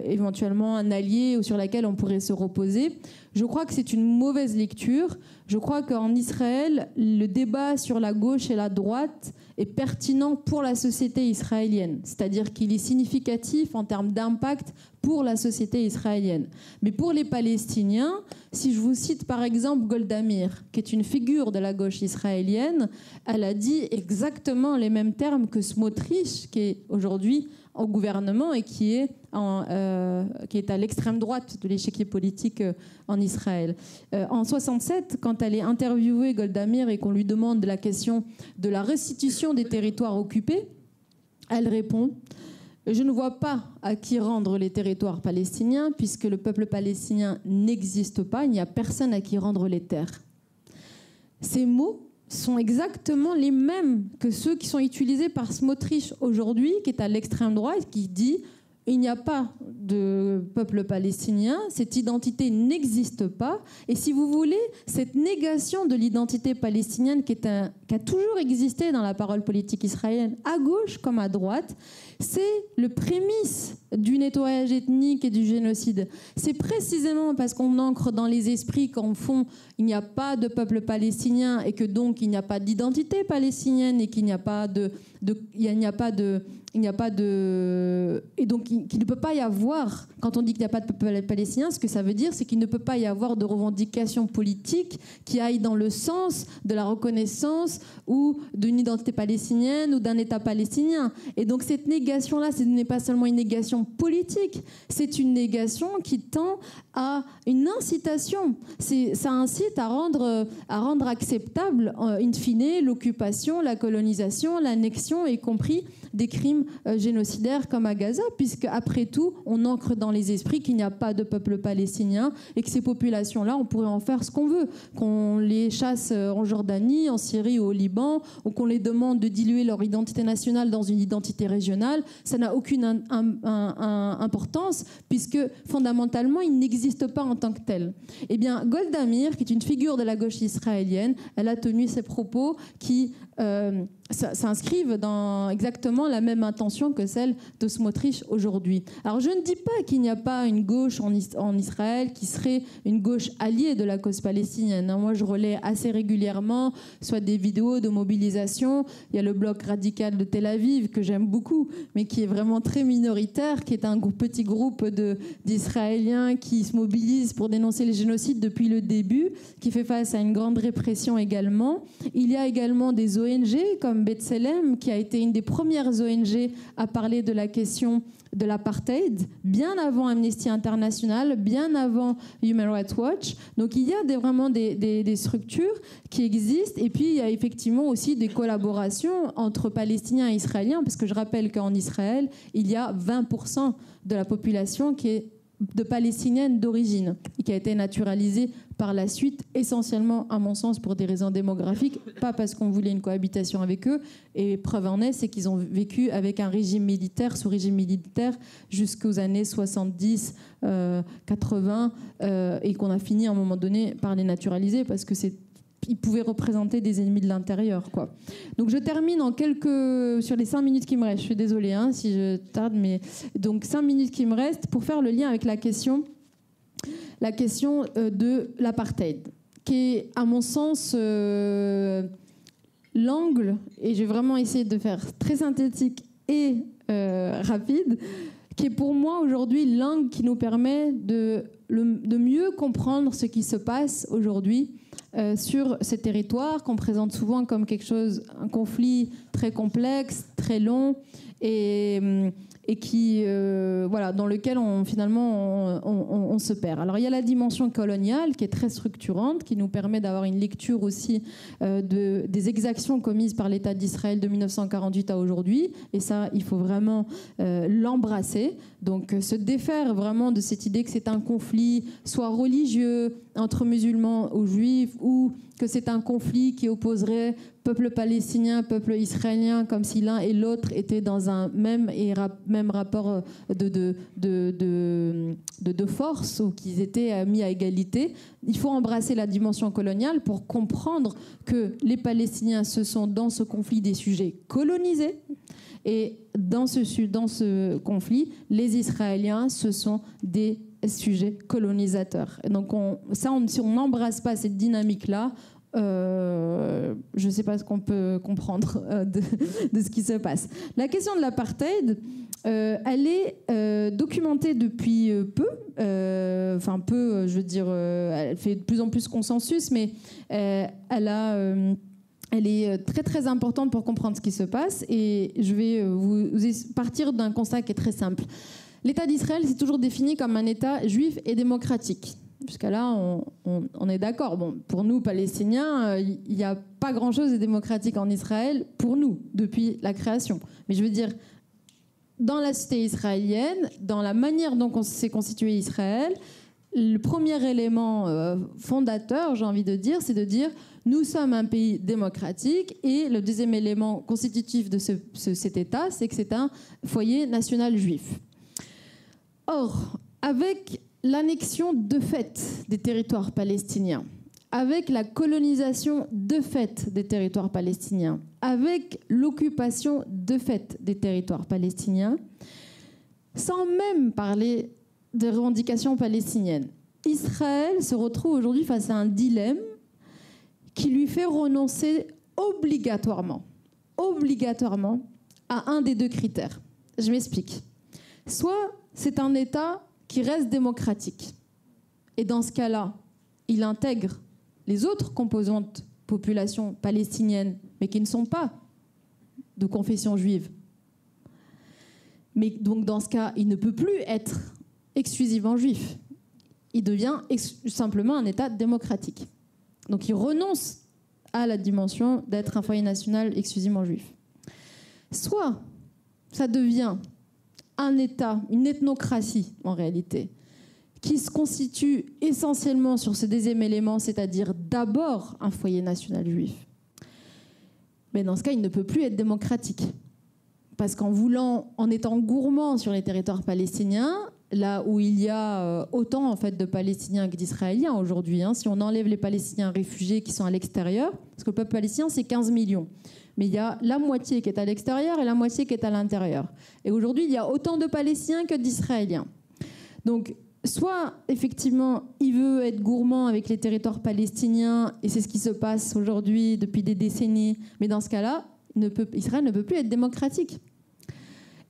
éventuellement un allié ou sur laquelle on pourrait se reposer. Je crois que c'est une mauvaise lecture. Je crois qu'en Israël, le débat sur la gauche et la droite est pertinent pour la société israélienne. C'est-à-dire qu'il est significatif en termes d'impact pour la société israélienne. Mais pour les Palestiniens, si je vous cite par exemple Golda Meir, qui est une figure de la gauche israélienne, elle a dit exactement les mêmes termes que Smotrich, qui est aujourd'hui au gouvernement et qui est à l'extrême droite de l'échiquier politique en Israël. En 67, quand elle est interviewée, Golda Meir, et qu'on lui demande la question de la restitution des territoires occupés, elle répond: je ne vois pas à qui rendre les territoires palestiniens, puisque le peuple palestinien n'existe pas, il n'y a personne à qui rendre les terres. Ces mots sont exactement les mêmes que ceux qui sont utilisés par Smotrich aujourd'hui, qui est à l'extrême droite, qui dit il n'y a pas de peuple palestinien, cette identité n'existe pas. Et si vous voulez, cette négation de l'identité palestinienne qui a toujours existé dans la parole politique israélienne, à gauche comme à droite, c'est le prémisse du nettoyage ethnique et du génocide. C'est précisément parce qu'on ancre dans les esprits qu'en fond, il n'y a pas de peuple palestinien et que donc il n'y a pas d'identité palestinienne et qu'il n'y a pas et donc qu'il ne peut pas y avoir, quand on dit qu'il n'y a pas de peuple palestinien, ce que ça veut dire, c'est qu'il ne peut pas y avoir de revendication politique qui aille dans le sens de la reconnaissance ou d'une identité palestinienne ou d'un État palestinien. Et donc cette négation-là, ce n'est pas seulement une négation politique, c'est une négation qui tend à une incitation. Ça incite à rendre acceptable, in fine, l'occupation, la colonisation, l'annexion, y compris des crimes génocidaires comme à Gaza, puisque après tout, on ancre dans les esprits qu'il n'y a pas de peuple palestinien et que ces populations-là, on pourrait en faire ce qu'on veut, qu'on les chasse en Jordanie, en Syrie ou au Liban, ou qu'on les demande de diluer leur identité nationale dans une identité régionale. Ça n'a aucune importance, puisque fondamentalement, il n'existe pas en tant que tel. Eh bien, Golda Meir, qui est une figure de la gauche israélienne, elle a tenu ces propos qui s'inscrivent dans exactement la même intention que celle de Smotrich aujourd'hui. Alors je ne dis pas qu'il n'y a pas une gauche en Israël qui serait une gauche alliée de la cause palestinienne. Moi je relais assez régulièrement soit des vidéos de mobilisation. Il y a le bloc radical de Tel Aviv que j'aime beaucoup, mais qui est vraiment très minoritaire, qui est un petit groupe d'Israéliens qui se mobilisent pour dénoncer les génocides depuis le début, qui fait face à une grande répression également. Il y a également des ONG comme B'Tselem, qui a été une des premières ONG à parler de la question de l'apartheid, bien avant Amnesty International, bien avant Human Rights Watch. Donc il y a vraiment des structures qui existent, et puis il y a effectivement aussi des collaborations entre Palestiniens et Israéliens, parce que je rappelle qu'en Israël, il y a 20% de la population qui est de Palestinienne d'origine et qui a été naturalisée par la suite, essentiellement, à mon sens, pour des raisons démographiques, pas parce qu'on voulait une cohabitation avec eux. Et preuve en est, c'est qu'ils ont vécu avec un régime militaire, sous régime militaire, jusqu'aux années 70, 80, et qu'on a fini à un moment donné par les naturaliser parce que ils pouvaient représenter des ennemis de l'intérieur, quoi. Donc je termine sur les 5 minutes qui me restent. Je suis désolée si je tarde, mais donc 5 minutes qui me restent pour faire le lien avec la question de l'apartheid, qui est, à mon sens, l'angle, et j'ai vraiment essayé de faire très synthétique et rapide, qui est pour moi aujourd'hui l'angle qui nous permet de mieux comprendre ce qui se passe aujourd'hui sur ces territoires qu'on présente souvent comme un conflit très complexe, très long et qui, dans lequel finalement on se perd. Alors il y a la dimension coloniale qui est très structurante, qui nous permet d'avoir une lecture aussi des exactions commises par l'État d'Israël de 1948 à aujourd'hui, et ça il faut vraiment l'embrasser. Donc se défaire vraiment de cette idée que c'est un conflit soit religieux entre musulmans ou juifs, ou que c'est un conflit qui opposerait peuple palestinien, peuple israélien, comme si l'un et l'autre étaient dans un même rapport de force, ou qu'ils étaient mis à égalité. Il faut embrasser la dimension coloniale pour comprendre que les Palestiniens, ce sont dans ce conflit des sujets colonisés, et dans ce conflit, les Israéliens, ce sont des sujets colonisateurs. Et donc si on n'embrasse pas cette dynamique-là, je ne sais pas ce qu'on peut comprendre de ce qui se passe. La question de l'apartheid, elle est documentée depuis peu, elle fait de plus en plus consensus, mais elle est très très importante pour comprendre ce qui se passe, et je vais vous partir d'un constat qui est très simple. L'État d'Israël s'est toujours défini comme un État juif et démocratique. Jusqu'à là, on est d'accord. Bon, pour nous, Palestiniens, il n'y a pas grand-chose de démocratique en Israël, pour nous, depuis la création. Mais je veux dire, dans la société israélienne, dans la manière dont s'est constitué Israël, le premier élément fondateur, j'ai envie de dire, c'est de dire nous sommes un pays démocratique, et le deuxième élément constitutif de cet État, c'est que c'est un foyer national juif. Or, avec l'annexion de fait des territoires palestiniens, avec la colonisation de fait des territoires palestiniens, avec l'occupation de fait des territoires palestiniens, sans même parler des revendications palestiniennes, Israël se retrouve aujourd'hui face à un dilemme qui lui fait renoncer obligatoirement à un des deux critères. Je m'explique. Soit c'est un État qui reste démocratique, et dans ce cas-là, il intègre les autres composantes population palestinienne, mais qui ne sont pas de confession juive. Mais donc dans ce cas, il ne peut plus être exclusivement juif. Il devient simplement un État démocratique. Donc il renonce à la dimension d'être un foyer national exclusivement juif. Soit ça devient un État, une ethnocratie en réalité, qui se constitue essentiellement sur ce deuxième élément, c'est-à-dire d'abord un foyer national juif. Mais dans ce cas, il ne peut plus être démocratique. Parce en étant gourmand sur les territoires palestiniens, là où il y a autant en fait de Palestiniens que d'Israéliens aujourd'hui, si on enlève les Palestiniens réfugiés qui sont à l'extérieur, parce que le peuple palestinien c'est 15 millions, mais il y a la moitié qui est à l'extérieur et la moitié qui est à l'intérieur. Et aujourd'hui, il y a autant de Palestiniens que d'Israéliens. Donc, soit effectivement, il veut être gourmand avec les territoires palestiniens, et c'est ce qui se passe aujourd'hui depuis des décennies, mais dans ce cas-là, Israël ne peut plus être démocratique.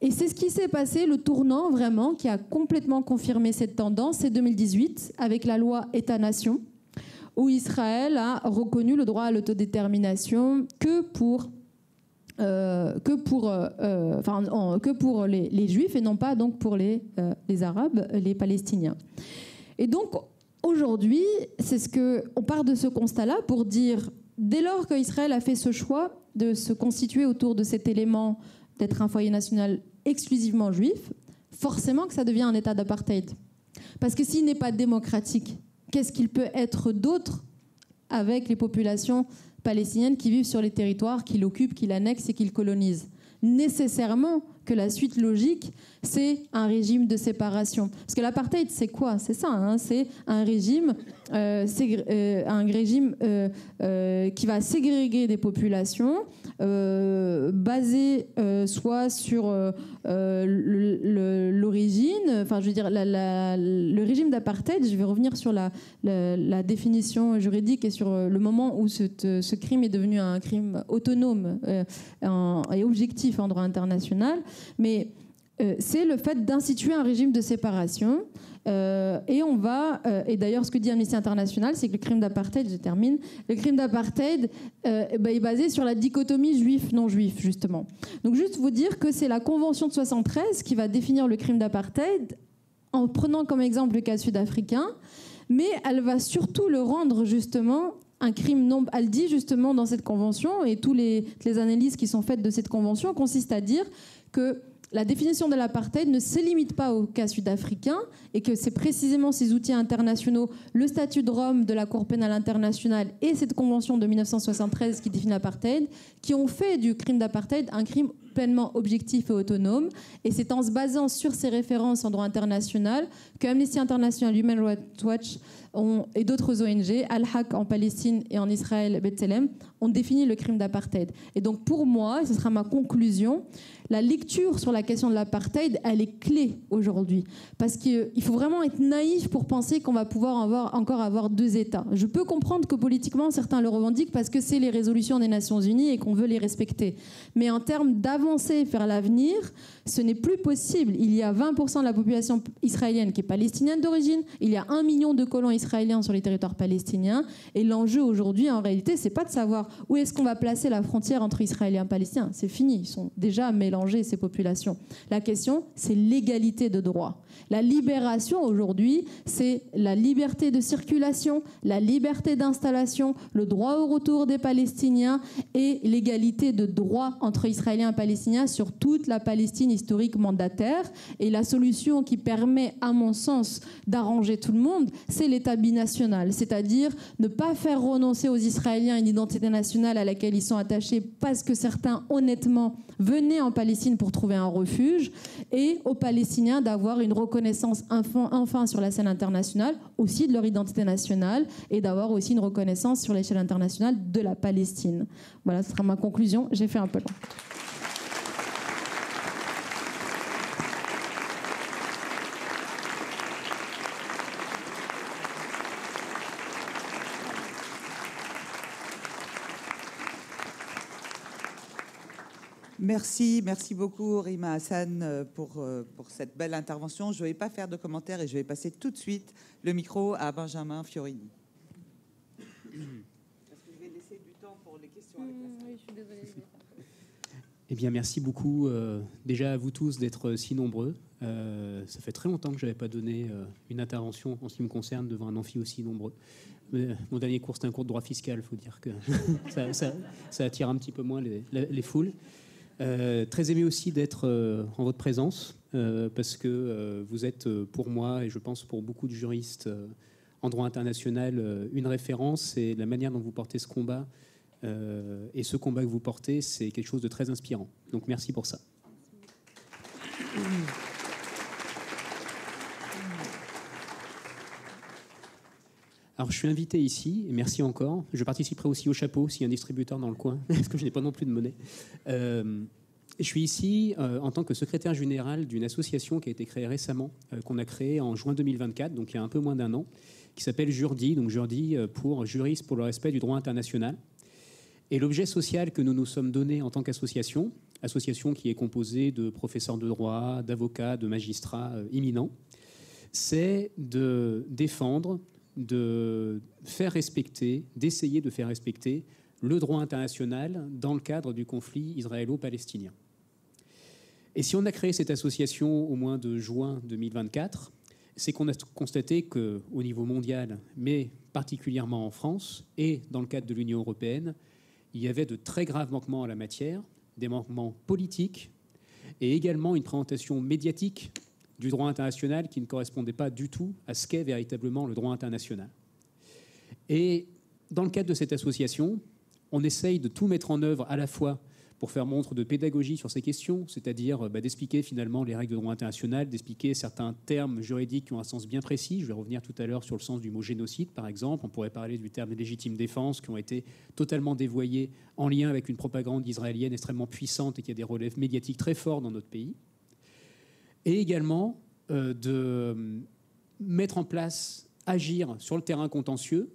Et c'est ce qui s'est passé, le tournant vraiment, qui a complètement confirmé cette tendance, c'est 2018, avec la loi État-nation, où Israël a reconnu le droit à l'autodétermination que pour les Juifs, et non pas donc pour les Arabes, les Palestiniens. Et donc aujourd'hui, on part de ce constat-là pour dire, dès lors qu'Israël a fait ce choix de se constituer autour de cet élément d'être un foyer national exclusivement juif, forcément que ça devient un état d'apartheid. Parce que s'il n'est pas démocratique, qu'est-ce qu'il peut être d'autre avec les populations palestiniennes qui vivent sur les territoires, qui l'occupent, qui l'annexent et qui le colonisent? Nécessairement que la suite logique, c'est un régime de séparation. Parce que l'apartheid, c'est quoi? C'est ça, hein, c'est un régime, qui va ségréguer des populations, basé soit sur l'origine, enfin je veux dire le régime d'apartheid. Je vais revenir sur la définition juridique et sur le moment où ce crime est devenu un crime autonome et objectif en droit international. Mais c'est le fait d'instituer un régime de séparation. Et d'ailleurs, ce que dit Amnesty International, c'est que le crime d'apartheid, je termine, le crime d'apartheid est basé sur la dichotomie juif-non-juif, justement. Donc, juste vous dire que c'est la Convention de 73 qui va définir le crime d'apartheid en prenant comme exemple le cas sud-africain, mais elle va surtout le rendre, justement, un crime non... Elle dit, justement, dans cette convention, et toutes les analyses qui sont faites de cette convention consistent à dire que la définition de l'apartheid ne se limite pas au cas sud-africain et que c'est précisément ces outils internationaux, le statut de Rome de la Cour pénale internationale et cette convention de 1973 qui définit l'apartheid, qui ont fait du crime d'apartheid un crime pleinement objectif et autonome. Et c'est en se basant sur ces références en droit international que Amnesty International, Human Rights Watch et d'autres ONG, Al-Haq en Palestine et en Israël, B'Tselem, ont défini le crime d'apartheid. Et donc pour moi, et ce sera ma conclusion, la lecture sur la question de l'apartheid, elle est clé aujourd'hui. Parce qu'il faut vraiment être naïf pour penser qu'on va pouvoir encore avoir deux États. Je peux comprendre que politiquement, certains le revendiquent parce que c'est les résolutions des Nations Unies et qu'on veut les respecter. Mais en termes d'avancée vers l'avenir, ce n'est plus possible. Il y a 20% de la population israélienne qui est palestinienne d'origine. Il y a 1 million de colons israéliens sur les territoires palestiniens. Et l'enjeu aujourd'hui, en réalité, c'est pas de savoir où est-ce qu'on va placer la frontière entre Israéliens et Palestiniens. C'est fini. Ils sont déjà mélangés, ces populations. La question, c'est l'égalité de droit. La libération aujourd'hui, c'est la liberté de circulation, la liberté d'installation, le droit au retour des Palestiniens et l'égalité de droit entre Israéliens et Palestiniens sur toute la Palestine historique mandataire. Et la solution qui permet, à mon sens, d'arranger tout le monde, c'est l'État binational, c'est-à-dire ne pas faire renoncer aux Israéliens une identité nationale à laquelle ils sont attachés parce que certains, honnêtement, venaient en Palestine pour trouver un refuge, et aux Palestiniens d'avoir une reconnaissance enfin sur la scène internationale, aussi de leur identité nationale, et d'avoir aussi une reconnaissance sur l'échelle internationale de la Palestine. Voilà, ce sera ma conclusion. J'ai fait un peu long. Merci beaucoup Rima Hassan pour cette belle intervention. Je ne vais pas faire de commentaires et je vais passer tout de suite le micro à Benjamin Fiorini. Est-ce que je vais laisser du temps pour les questions avec la salle ? Oui, je suis désolée. Eh bien, merci beaucoup déjà à vous tous d'être si nombreux. Ça fait très longtemps que je n'avais pas donné une intervention en ce qui me concerne devant un amphi aussi nombreux. Mon dernier cours, c'était un cours de droit fiscal, il faut dire que ça attire un petit peu moins les foules. Très aimé aussi d'être en votre présence parce que vous êtes pour moi et je pense pour beaucoup de juristes en droit international une référence, et la manière dont vous portez ce combat et ce combat que vous portez, c'est quelque chose de très inspirant. Donc merci pour ça. Alors je suis invité ici, et merci encore. Je participerai aussi au chapeau s'il y a un distributeur dans le coin, parce que je n'ai pas non plus de monnaie. Je suis ici en tant que secrétaire général d'une association qui a été créée récemment, qu'on a créée en juin 2024, donc il y a un peu moins d'un an, qui s'appelle Jurdi, donc Jurdi pour Juristes pour le respect du droit international. Et l'objet social que nous nous sommes donné en tant qu'association, association qui est composée de professeurs de droit, d'avocats, de magistrats éminents, c'est de défendre, de faire respecter, d'essayer de faire respecter le droit international dans le cadre du conflit israélo-palestinien. Et si on a créé cette association au mois de juin 2024, c'est qu'on a constaté qu'au niveau mondial, mais particulièrement en France et dans le cadre de l'Union européenne, il y avait de très graves manquements en la matière, des manquements politiques et également une présentation médiatique du droit international qui ne correspondait pas du tout à ce qu'est véritablement le droit international. Et dans le cadre de cette association, on essaye de tout mettre en œuvre à la fois pour faire montre de pédagogie sur ces questions, c'est-à-dire d'expliquer finalement les règles de droit international, d'expliquer certains termes juridiques qui ont un sens bien précis. Je vais revenir tout à l'heure sur le sens du mot génocide, par exemple. On pourrait parler du terme légitime défense, qui ont été totalement dévoyés en lien avec une propagande israélienne extrêmement puissante et qui a des relèves médiatiques très forts dans notre pays. Et également de mettre en place, agir sur le terrain contentieux,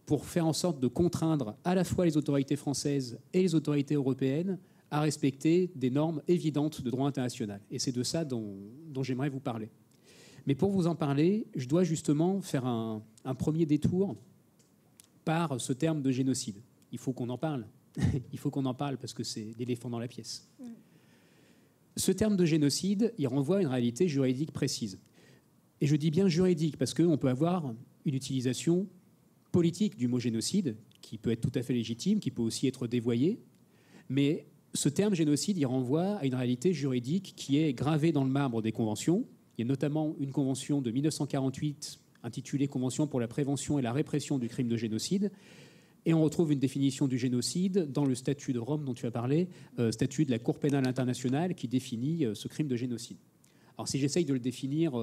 pour faire en sorte de contraindre à la fois les autorités françaises et les autorités européennes à respecter des normes évidentes de droit international. Et c'est de ça dont j'aimerais vous parler. Mais pour vous en parler, je dois justement faire un premier détour par ce terme de génocide. Il faut qu'on en parle. Il faut qu'on en parle parce que c'est l'éléphant dans la pièce. Ce terme de génocide, il renvoie à une réalité juridique précise. Et je dis bien juridique parce qu'on peut avoir une utilisation politique du mot génocide, qui peut être tout à fait légitime, qui peut aussi être dévoyé. Mais ce terme génocide, il renvoie à une réalité juridique qui est gravée dans le marbre des conventions. Il y a notamment une convention de 1948 intitulée Convention pour la prévention et la répression du crime de génocide. Et on retrouve une définition du génocide dans le statut de Rome dont tu as parlé, statut de la Cour pénale internationale qui définit ce crime de génocide. Alors si j'essaye de le définir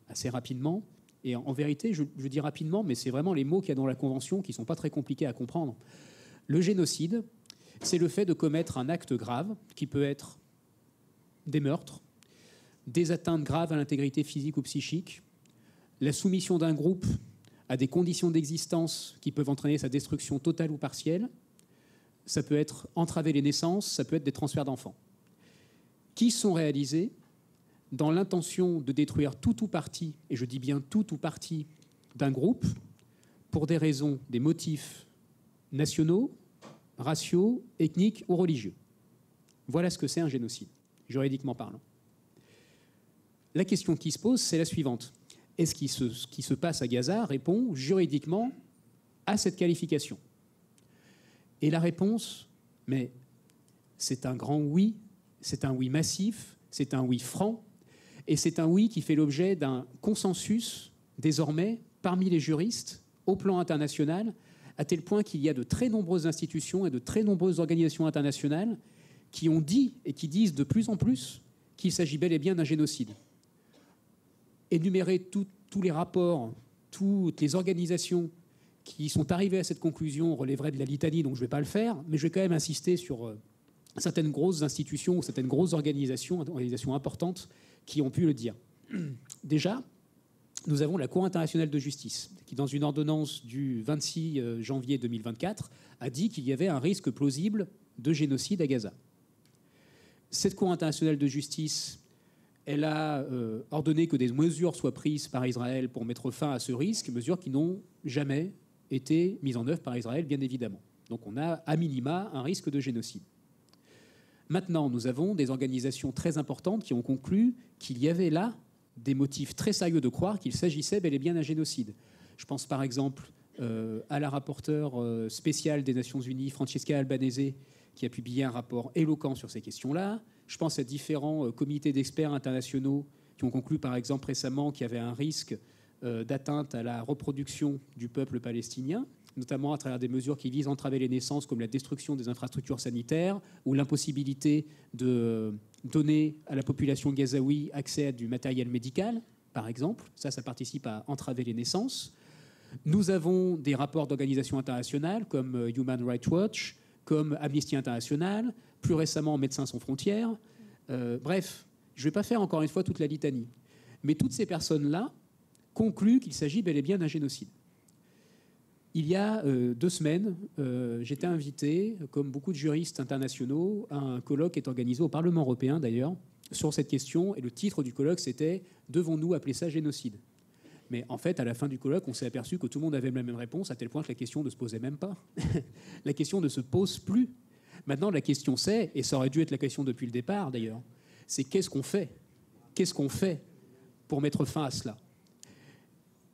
assez rapidement, et en vérité, je dis rapidement, mais c'est vraiment les mots qu'il y a dans la Convention qui ne sont pas très compliqués à comprendre. Le génocide, c'est le fait de commettre un acte grave, qui peut être des meurtres, des atteintes graves à l'intégrité physique ou psychique, la soumission d'un groupe à des conditions d'existence qui peuvent entraîner sa destruction totale ou partielle. Ça peut être entraver les naissances, ça peut être des transferts d'enfants, qui sont réalisés dans l'intention de détruire tout ou partie, et je dis bien tout ou partie, d'un groupe, pour des raisons, des motifs nationaux, raciaux, ethniques ou religieux. Voilà ce que c'est un génocide, juridiquement parlant. La question qui se pose, c'est la suivante. Est-ce ce qui se passe à Gaza répond juridiquement à cette qualification? Et la réponse, mais c'est un grand oui, c'est un oui massif, c'est un oui franc, et c'est un oui qui fait l'objet d'un consensus, désormais, parmi les juristes, au plan international, à tel point qu'il y a de très nombreuses institutions et de très nombreuses organisations internationales qui ont dit et qui disent de plus en plus qu'il s'agit bel et bien d'un génocide. Énumérer tous les rapports, toutes les organisations qui sont arrivées à cette conclusion relèverait de la litanie, donc je ne vais pas le faire, mais je vais quand même insister sur certaines grosses institutions ou certaines grosses organisations importantes qui ont pu le dire. Déjà, nous avons la Cour internationale de justice, qui, dans une ordonnance du 26 janvier 2024, a dit qu'il y avait un risque plausible de génocide à Gaza. Cette Cour internationale de justice, elle a ordonné que des mesures soient prises par Israël pour mettre fin à ce risque, mesures qui n'ont jamais été mises en œuvre par Israël, bien évidemment. Donc on a, à minima, un risque de génocide. Maintenant, nous avons des organisations très importantes qui ont conclu qu'il y avait là des motifs très sérieux de croire qu'il s'agissait bel et bien d'un génocide. Je pense par exemple à la rapporteure spéciale des Nations Unies, Francesca Albanese, qui a publié un rapport éloquent sur ces questions-là. Je pense à différents comités d'experts internationaux qui ont conclu par exemple récemment qu'il y avait un risque d'atteinte à la reproduction du peuple palestinien, notamment à travers des mesures qui visent à entraver les naissances, comme la destruction des infrastructures sanitaires ou l'impossibilité de donner à la population gazaoui accès à du matériel médical, par exemple. Ça participe à entraver les naissances. Nous avons des rapports d'organisations internationales comme Human Rights Watch, comme Amnesty International, plus récemment Médecins sans frontières. Bref, je ne vais pas faire encore une fois toute la litanie. Mais toutes ces personnes-là concluent qu'il s'agit bel et bien d'un génocide. Il y a 2 semaines, j'étais invité, comme beaucoup de juristes internationaux, à un colloque qui est organisé au Parlement européen d'ailleurs, sur cette question, et le titre du colloque c'était « Devons-nous appeler ça génocide ?» Mais en fait, à la fin du colloque, on s'est aperçu que tout le monde avait la même réponse, à tel point que la question ne se posait même pas. La question ne se pose plus. Maintenant, la question c'est, et ça aurait dû être la question depuis le départ d'ailleurs, c'est qu'est-ce qu'on fait? Qu'est-ce qu'on fait pour mettre fin à cela?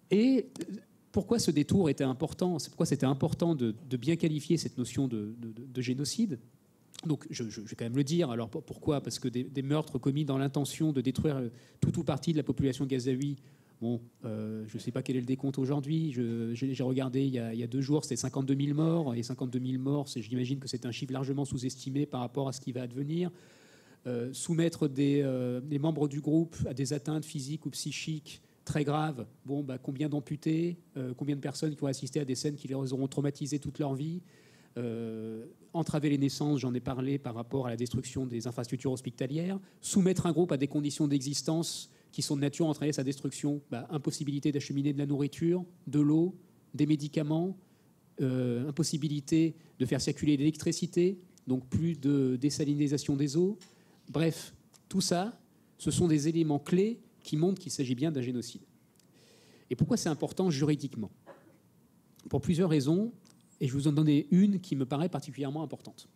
Et pourquoi ce détour était important? Pourquoi c'était important de bien qualifier cette notion de génocide? Donc, je vais quand même le dire. Alors, pourquoi? Parce que des meurtres commis dans l'intention de détruire tout ou partie de la population gazaoui, bon, je ne sais pas quel est le décompte aujourd'hui. J'ai regardé il y a 2 jours, c'était 52 000 morts. Et 52 000 morts, j'imagine que c'est un chiffre largement sous-estimé par rapport à ce qui va advenir. Soumettre des membres du groupe à des atteintes physiques ou psychiques très graves, bon, combien d'amputés, combien de personnes qui ont assisté à des scènes qui les auront traumatisés toute leur vie. Entraver les naissances, j'en ai parlé par rapport à la destruction des infrastructures hospitalières. Soumettre un groupe à des conditions d'existence qui sont de nature à entraîner sa destruction, impossibilité d'acheminer de la nourriture, de l'eau, des médicaments, impossibilité de faire circuler l'électricité, donc plus de désalinisation des eaux. Bref, tout ça, ce sont des éléments clés qui montrent qu'il s'agit bien d'un génocide. Et pourquoi c'est important juridiquement? Pour plusieurs raisons. Et je vous en donner une qui me paraît particulièrement importante.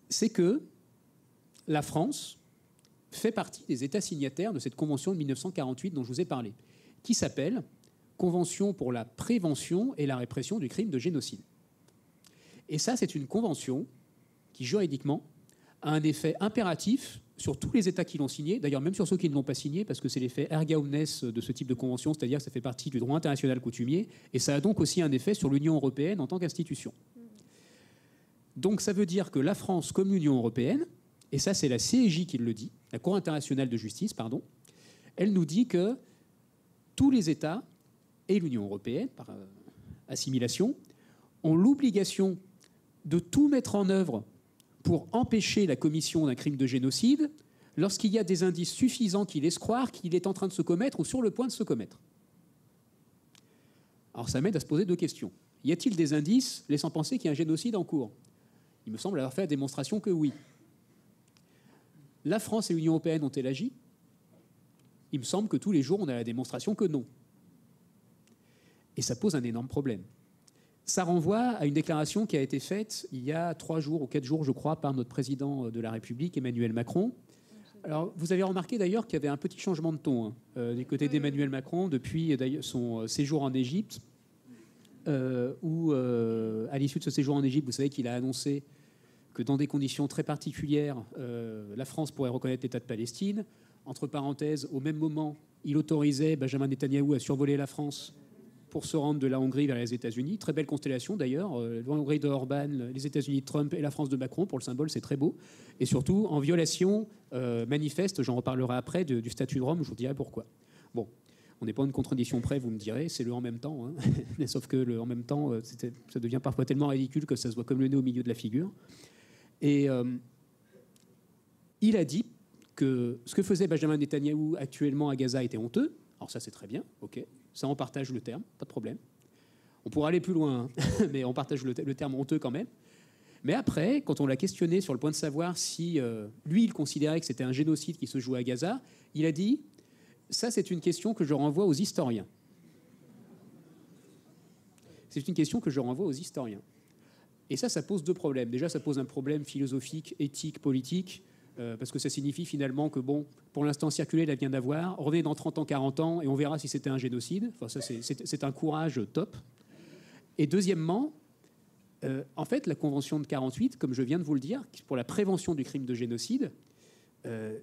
C'est que la France fait partie des États signataires de cette convention de 1948 dont je vous ai parlé, qui s'appelle Convention pour la prévention et la répression du crime de génocide. Et ça, c'est une convention qui, juridiquement, a un effet impératif sur tous les États qui l'ont signé, d'ailleurs même sur ceux qui ne l'ont pas signé, parce que c'est l'effet erga omnes de ce type de convention, c'est-à-dire que ça fait partie du droit international coutumier, et ça a donc aussi un effet sur l'Union européenne en tant qu'institution. Donc ça veut dire que la France, comme l'Union européenne, et ça c'est la CEJ qui le dit, la Cour internationale de justice, pardon, elle nous dit que tous les États et l'Union européenne, par assimilation, ont l'obligation de tout mettre en œuvre pour empêcher la commission d'un crime de génocide lorsqu'il y a des indices suffisants qui laissent croire qu'il est en train de se commettre ou sur le point de se commettre. Alors ça m'aide à se poser 2 questions. Y a-t-il des indices laissant penser qu'il y a un génocide en cours? Il me semble avoir fait la démonstration que oui. La France et l'Union européenne ont-elles agi? Il me semble que tous les jours, on a la démonstration que non. Et ça pose un énorme problème. Ça renvoie à une déclaration qui a été faite il y a 3 jours ou 4 jours, je crois, par notre président de la République, Emmanuel Macron. Alors, vous avez remarqué d'ailleurs qu'il y avait un petit changement de ton du côté d'Emmanuel Macron depuis son séjour en Égypte, où, à l'issue de ce séjour en Égypte, vous savez qu'il a annoncé que dans des conditions très particulières, la France pourrait reconnaître l'État de Palestine. Entre parenthèses, au même moment, il autorisait Benjamin Netanyahou à survoler la France pour se rendre de la Hongrie vers les États-Unis. Très belle constellation d'ailleurs. La Hongrie de Orban, les États-Unis de Trump et la France de Macron. Pour le symbole, c'est très beau. Et surtout, en violation manifeste, j'en reparlerai après, du statut de Rome, je vous dirai pourquoi. Bon, on n'est pas une contradiction près, vous me direz, c'est le en même temps. Hein. Sauf que le en même temps, ça devient parfois tellement ridicule que ça se voit comme le nez au milieu de la figure. Et il a dit que ce que faisait Benjamin Netanyahou actuellement à Gaza était honteux. Alors ça, c'est très bien, ok. Ça, on partage le terme, pas de problème. On pourra aller plus loin, hein, mais on partage le terme honteux quand même. Mais après, quand on l'a questionné sur le point de savoir si lui, il considérait que c'était un génocide qui se jouait à Gaza, il a dit « ça, c'est une question que je renvoie aux historiens ». C'est une question que je renvoie aux historiens. Et ça pose 2 problèmes. Déjà, ça pose un problème philosophique, éthique, politique, parce que ça signifie finalement que, bon, pour l'instant, circuler, la vient d'avoir. Revenez dans 30 ans, 40 ans, et on verra si c'était un génocide. Enfin, ça, c'est un courage top. Et deuxièmement, en fait, la Convention de 48, comme je viens de vous le dire, pour la prévention du crime de génocide,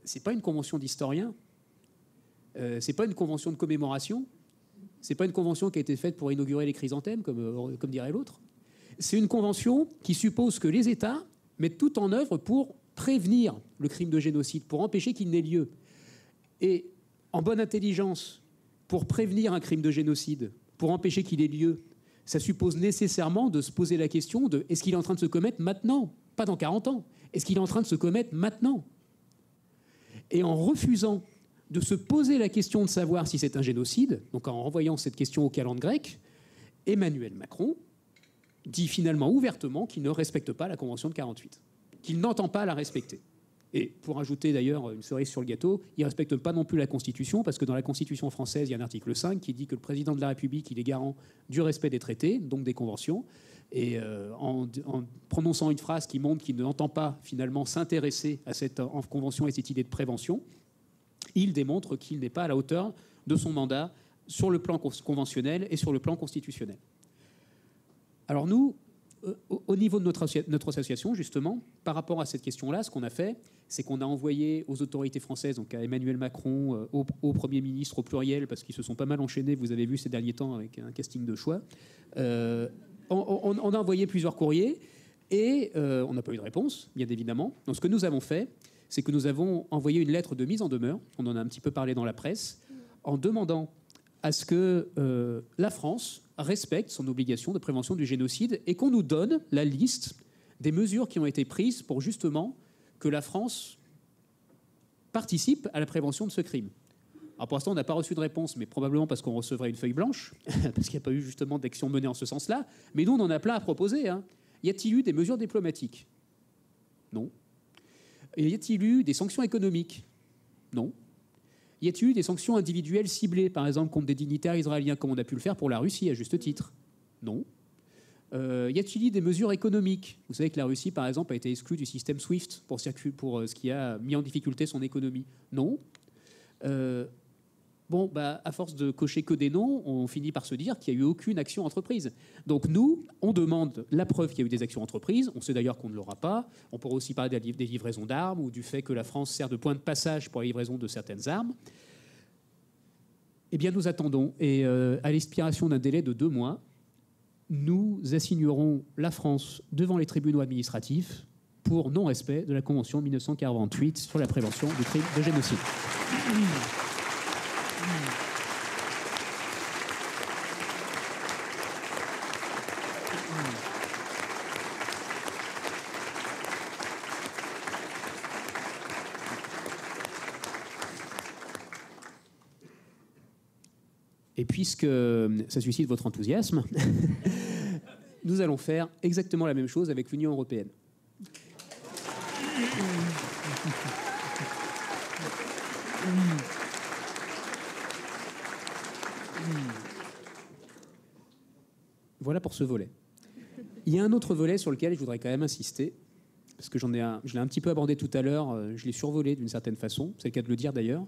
c'est pas une convention d'historiens, c'est pas une convention de commémoration, c'est pas une convention qui a été faite pour inaugurer les chrysanthèmes, comme dirait l'autre. C'est une convention qui suppose que les États mettent tout en œuvre pour prévenir le crime de génocide, pour empêcher qu'il n'ait lieu. Et en bonne intelligence, pour prévenir un crime de génocide, pour empêcher qu'il ait lieu, ça suppose nécessairement de se poser la question de est-ce qu'il est en train de se commettre maintenant? Pas dans 40 ans. Est-ce qu'il est en train de se commettre maintenant? Et en refusant de se poser la question de savoir si c'est un génocide, donc en renvoyant cette question aux calendes grecques, Emmanuel Macron dit finalement ouvertement qu'il ne respecte pas la Convention de 48, qu'il n'entend pas la respecter. Et pour ajouter d'ailleurs une cerise sur le gâteau, il ne respecte pas non plus la Constitution, parce que dans la Constitution française, il y a un article 5 qui dit que le président de la République, il est garant du respect des traités, donc des conventions. Et en prononçant une phrase qui montre qu'il n'entend pas finalement s'intéresser à cette convention et cette idée de prévention, il démontre qu'il n'est pas à la hauteur de son mandat sur le plan conventionnel et sur le plan constitutionnel. Alors nous, au niveau de notre association, justement, par rapport à cette question-là, ce qu'on a fait, c'est qu'on a envoyé aux autorités françaises, donc à Emmanuel Macron, au Premier ministre au pluriel, parce qu'ils se sont pas mal enchaînés, vous avez vu ces derniers temps avec un casting de choix, on a envoyé plusieurs courriers et on n'a pas eu de réponse, bien évidemment. Donc ce que nous avons fait, c'est que nous avons envoyé une lettre de mise en demeure, on en a un petit peu parlé dans la presse, en demandant à ce que la France respecte son obligation de prévention du génocide et qu'on nous donne la liste des mesures qui ont été prises pour justement que la France participe à la prévention de ce crime. Alors pour l'instant, on n'a pas reçu de réponse, mais probablement parce qu'on recevrait une feuille blanche, parce qu'il n'y a pas eu justement d'action menée en ce sens-là. Mais nous, on en a plein à proposer. Hein. Y a-t-il eu des mesures diplomatiques? Non. Et y a-t-il eu des sanctions économiques? Non. Y a-t-il eu des sanctions individuelles ciblées, par exemple, contre des dignitaires israéliens, comme on a pu le faire pour la Russie, à juste titre? Non. Y a-t-il eu des mesures économiques? Vous savez que la Russie, par exemple, a été exclue du système SWIFT pour ce qui a mis en difficulté son économie. Non. Bon, à force de cocher que des noms, on finit par se dire qu'il n'y a eu aucune action entreprise. Donc nous, on demande la preuve qu'il y a eu des actions entreprises. On sait d'ailleurs qu'on ne l'aura pas. On pourrait aussi parler des livraisons d'armes ou du fait que la France sert de point de passage pour la livraison de certaines armes. Eh bien, nous attendons. Et à l'expiration d'un délai de 2 mois, nous assignerons la France devant les tribunaux administratifs pour non-respect de la Convention 1948 sur la prévention du crime de génocide. Et puisque ça suscite votre enthousiasme, nous allons faire exactement la même chose avec l'Union européenne. Voilà pour ce volet. Il y a un autre volet sur lequel je voudrais quand même insister, parce que je l'ai un petit peu abordé tout à l'heure, je l'ai survolé d'une certaine façon, c'est le cas de le dire d'ailleurs,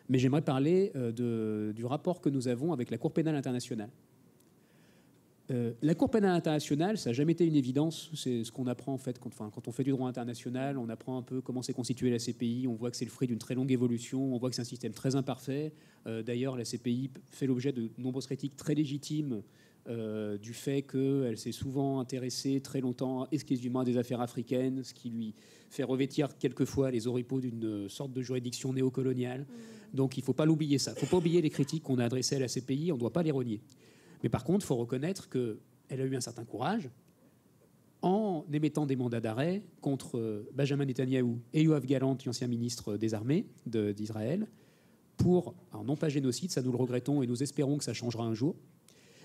mais j'aimerais parler du rapport que nous avons avec la Cour pénale internationale. La Cour pénale internationale, ça n'a jamais été une évidence. C'est ce qu'on apprend en fait quand on fait du droit international. On apprend un peu comment s'est constituée la CPI. On voit que c'est le fruit d'une très longue évolution. On voit que c'est un système très imparfait. D'ailleurs, la CPI fait l'objet de nombreuses critiques très légitimes du fait qu'elle s'est souvent intéressée très longtemps exclusivement à des affaires africaines, ce qui lui fait revêtir quelquefois les oripeaux d'une sorte de juridiction néocoloniale. Donc il ne faut pas l'oublier ça. Il ne faut pas oublier les critiques qu'on a adressées à la CPI. On ne doit pas les renier. Mais par contre, il faut reconnaître qu'elle a eu un certain courage en émettant des mandats d'arrêt contre Benjamin Netanyahou et Yoav Gallant, ancien ministre des Armées d'Israël, pour, alors non pas génocide, ça nous le regrettons et nous espérons que ça changera un jour,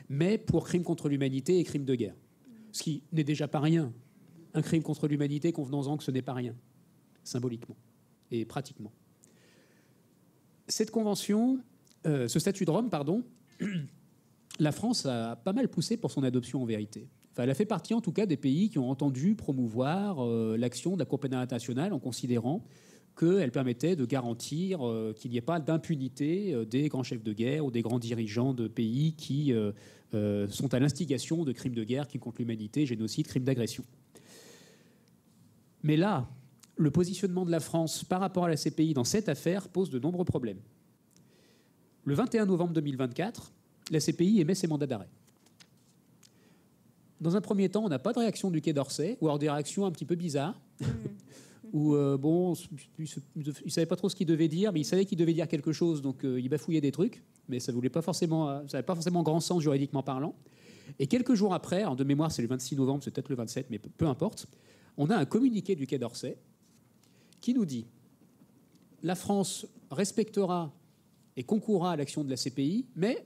mais pour crime contre l'humanité et crime de guerre. Ce qui n'est déjà pas rien. Un crime contre l'humanité, convenons-en que ce n'est pas rien, symboliquement et pratiquement. Cette convention, ce statut de Rome, pardon, la France a pas mal poussé pour son adoption en vérité. Enfin, elle a fait partie en tout cas des pays qui ont entendu promouvoir l'action de la Cour pénale internationale en considérant qu'elle permettait de garantir qu'il n'y ait pas d'impunité des grands chefs de guerre ou des grands dirigeants de pays qui sont à l'instigation de crimes de guerre, crimes contre l'humanité, génocide, crimes d'agression. Mais là, le positionnement de la France par rapport à la CPI dans cette affaire pose de nombreux problèmes. Le 21 novembre 2024, la CPI émet ses mandats d'arrêt. Dans un premier temps, on n'a pas de réaction du Quai d'Orsay, ou alors des réactions un petit peu bizarres, où, bon, il ne savait pas trop ce qu'il devait dire, mais il savait qu'il devait dire quelque chose, donc il bafouillait des trucs, mais ça n'avait pas forcément grand sens juridiquement parlant. Et quelques jours après, de mémoire, c'est le 26 novembre, c'est peut-être le 27, mais peu importe, on a un communiqué du Quai d'Orsay qui nous dit « La France respectera et concourra à l'action de la CPI, mais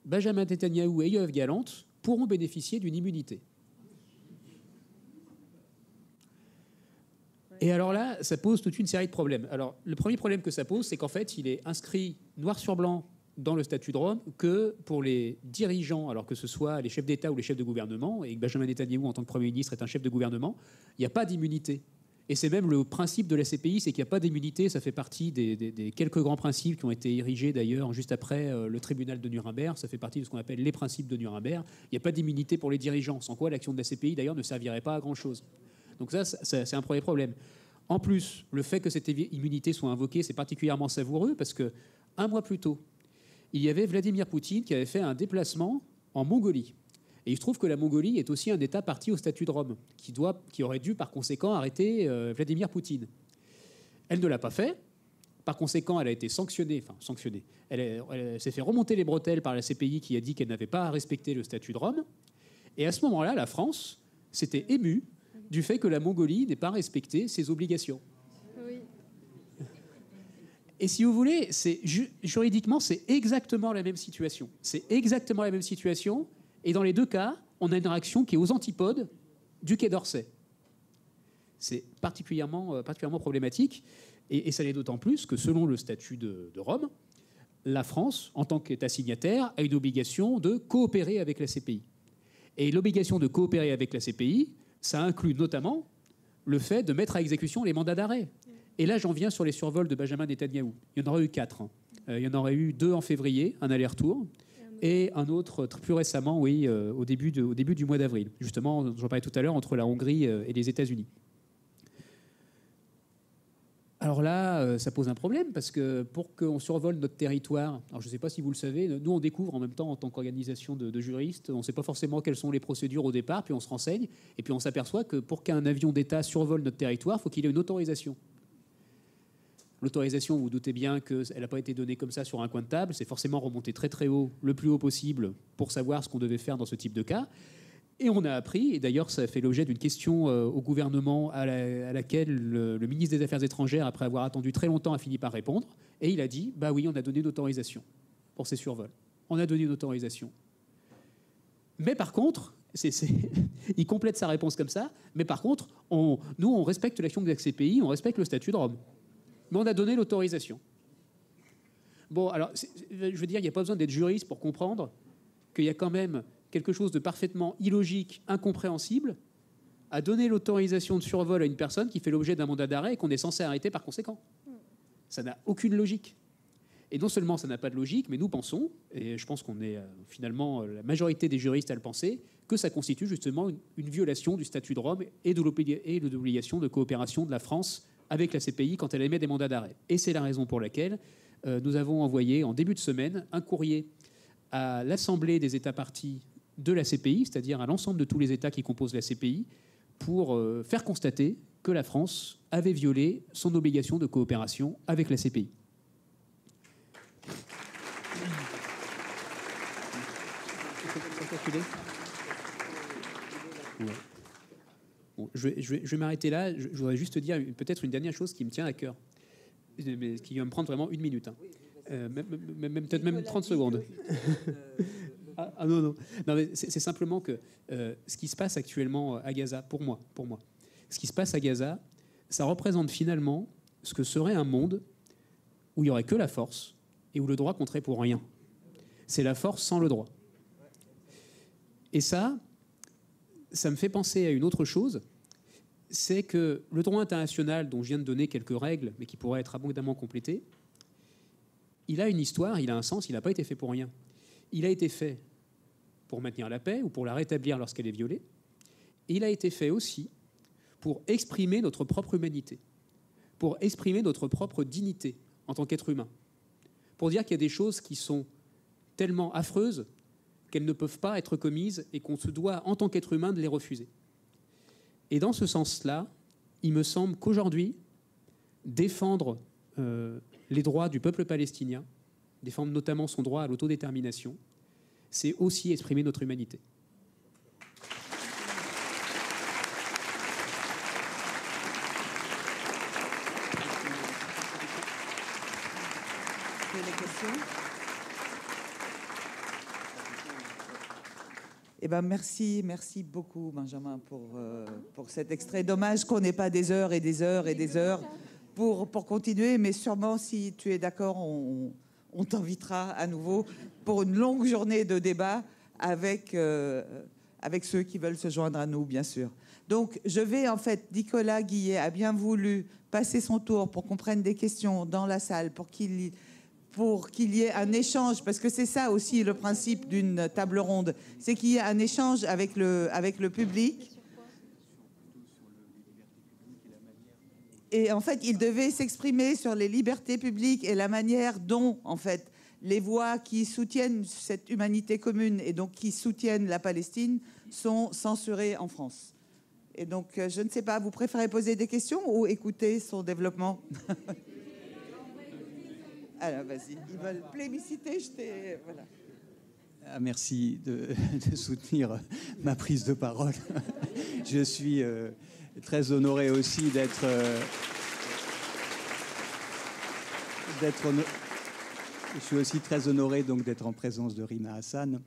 Benjamin Netanyahou et Yoav Gallant pourront bénéficier d'une immunité. » Et alors là, ça pose toute une série de problèmes. Alors, le premier problème que ça pose, c'est qu'en fait, il est inscrit noir sur blanc dans le statut de Rome que pour les dirigeants, alors que ce soit les chefs d'État ou les chefs de gouvernement, et que Benjamin Netanyahou, en tant que Premier ministre, est un chef de gouvernement, il n'y a pas d'immunité. Et c'est même le principe de la CPI, c'est qu'il n'y a pas d'immunité. Ça fait partie des quelques grands principes qui ont été érigés d'ailleurs juste après le tribunal de Nuremberg. Ça fait partie de ce qu'on appelle les principes de Nuremberg. Il n'y a pas d'immunité pour les dirigeants, sans quoi l'action de la CPI d'ailleurs ne servirait pas à grand-chose. Donc ça, c'est un premier problème. En plus, le fait que cette immunité soit invoquée, c'est particulièrement savoureux parce que un mois plus tôt, il y avait Vladimir Poutine qui avait fait un déplacement en Mongolie. Et il se trouve que la Mongolie est aussi un État parti au statut de Rome, qui aurait dû par conséquent arrêter Vladimir Poutine. Elle ne l'a pas fait. Par conséquent, elle a été sanctionnée. Elle s'est fait remonter les bretelles par la CPI qui a dit qu'elle n'avait pas à respecter le statut de Rome. Et à ce moment-là, la France s'était émue du fait que la Mongolie n'ait pas respecté ses obligations. Oui. Et si vous voulez, juridiquement, c'est exactement la même situation. C'est exactement la même situation. Et dans les deux cas, on a une réaction qui est aux antipodes du Quai d'Orsay. C'est particulièrement problématique. Et ça l'est d'autant plus que selon le statut de Rome, la France, en tant qu'État signataire, a une obligation de coopérer avec la CPI. Et l'obligation de coopérer avec la CPI, ça inclut notamment le fait de mettre à exécution les mandats d'arrêt. Et là, j'en viens sur les survols de Benjamin Netanyahou. Il y en aurait eu 4. Il y en aurait eu 2 en février, un aller-retour, et un autre plus récemment, oui, au début du mois d'avril. Justement, j'en parlais tout à l'heure, entre la Hongrie et les États-Unis. Alors là, ça pose un problème, parce que pour qu'on survole notre territoire, alors je ne sais pas si vous le savez, nous on découvre en même temps en tant qu'organisation de juristes, on ne sait pas forcément quelles sont les procédures au départ, puis on se renseigne, et puis on s'aperçoit que pour qu'un avion d'État survole notre territoire, il faut qu'il ait une autorisation. L'autorisation, vous vous doutez bien qu'elle n'a pas été donnée comme ça sur un coin de table, c'est forcément remonté très très haut, le plus haut possible, pour savoir ce qu'on devait faire dans ce type de cas. Et on a appris, et d'ailleurs ça a fait l'objet d'une question au gouvernement à laquelle le ministre des Affaires étrangères, après avoir attendu très longtemps, a fini par répondre. Et il a dit, bah oui, on a donné une autorisation pour ces survols. On a donné une autorisation. Mais par contre, il complète sa réponse comme ça, mais par contre, nous on respecte l'action de la CPI, on respecte le statut de Rome. Mais on a donné l'autorisation. Bon, alors, je veux dire, il n'y a pas besoin d'être juriste pour comprendre qu'il y a quand même quelque chose de parfaitement illogique, incompréhensible, à donner l'autorisation de survol à une personne qui fait l'objet d'un mandat d'arrêt et qu'on est censé arrêter par conséquent. Ça n'a aucune logique. Et non seulement ça n'a pas de logique, mais nous pensons, et je pense qu'on est finalement la majorité des juristes à le penser, que ça constitue justement une violation du statut de Rome et de l'obligation de coopération de la France avec la CPI quand elle émet des mandats d'arrêt. Et c'est la raison pour laquelle nous avons envoyé en début de semaine un courrier à l'Assemblée des États parties de la CPI, c'est-à-dire à l'ensemble de tous les États qui composent la CPI, pour faire constater que la France avait violé son obligation de coopération avec la CPI. Bon, je vais m'arrêter là. Je voudrais juste dire peut-être une dernière chose qui me tient à cœur, mais qui va me prendre vraiment 1 minute. Peut-être même 30 secondes. Non, mais c'est simplement que ce qui se passe actuellement à Gaza, pour moi, ce qui se passe à Gaza, ça représente finalement ce que serait un monde où il n'y aurait que la force et où le droit compterait pour rien. C'est la force sans le droit. Et ça me fait penser à une autre chose, c'est que le droit international, dont je viens de donner quelques règles, mais qui pourrait être abondamment complété, il a une histoire, il a un sens, il n'a pas été fait pour rien. Il a été fait pour maintenir la paix ou pour la rétablir lorsqu'elle est violée. Et il a été fait aussi pour exprimer notre propre humanité, pour exprimer notre propre dignité en tant qu'être humain, pour dire qu'il y a des choses qui sont tellement affreuses qu'elles ne peuvent pas être commises et qu'on se doit, en tant qu'être humain, de les refuser. Et dans ce sens-là, il me semble qu'aujourd'hui, défendre les droits du peuple palestinien, défendre notamment son droit à l'autodétermination, c'est aussi exprimer notre humanité. Les questions ? Eh ben merci beaucoup Benjamin pour cet extrait. Dommage qu'on n'ait pas des heures et des heures et des heures pour continuer, mais sûrement si tu es d'accord, on t'invitera à nouveau pour une longue journée de débat avec avec ceux qui veulent se joindre à nous, bien sûr. Donc, Nicolas Guillet a bien voulu passer son tour pour qu'on prenne des questions dans la salle, pour qu'il y ait un échange, parce que c'est ça aussi le principe d'une table ronde, c'est qu'il y ait un échange avec le public. Et en fait, il devait s'exprimer sur les libertés publiques et la manière dont, en fait, les voix qui soutiennent cette humanité commune et donc qui soutiennent la Palestine sont censurées en France. Et donc, je ne sais pas, vous préférez poser des questions ou écouter son développement? Alors, vas-y. Ils veulent plébisciter, voilà. Ah, merci de soutenir ma prise de parole. Je suis très honoré aussi d'être je suis aussi très honoré donc d'être en présence de Rima Hassan.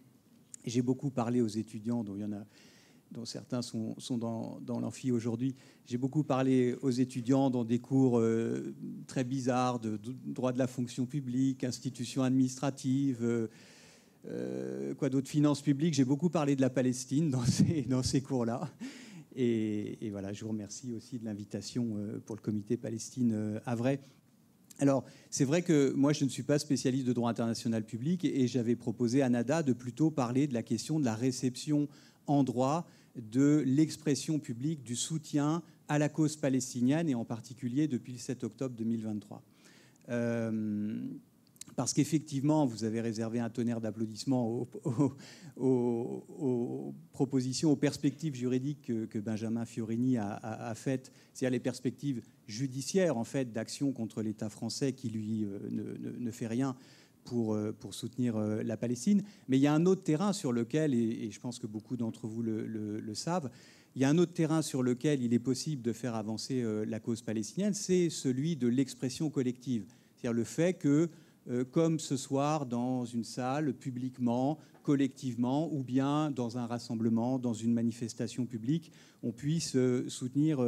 J'ai beaucoup parlé aux étudiants, dont certains sont dans l'amphi aujourd'hui. J'ai beaucoup parlé aux étudiants dans des cours très bizarres de droit de la fonction publique, institutions administratives, quoi d'autre, finances publiques. J'ai beaucoup parlé de la Palestine dans ces cours-là. Et voilà, je vous remercie aussi de l'invitation pour le comité Palestine Havrais. Alors, c'est vrai que moi, je ne suis pas spécialiste de droit international public et j'avais proposé à Nada de plutôt parler de la question de la réception en droit de l'expression publique du soutien à la cause palestinienne et en particulier depuis le 7 octobre 2023. Parce qu'effectivement, vous avez réservé un tonnerre d'applaudissements aux propositions, aux perspectives juridiques que Benjamin Fiorini a faites, c'est-à-dire les perspectives judiciaires en fait d'action contre l'État français qui lui ne fait rien pour soutenir la Palestine. Mais il y a un autre terrain sur lequel, et je pense que beaucoup d'entre vous le savent, il y a un autre terrain sur lequel il est possible de faire avancer la cause palestinienne, c'est celui de l'expression collective. C'est-à-dire le fait que, comme ce soir, dans une salle, publiquement, collectivement, ou bien dans un rassemblement, dans une manifestation publique, on puisse soutenir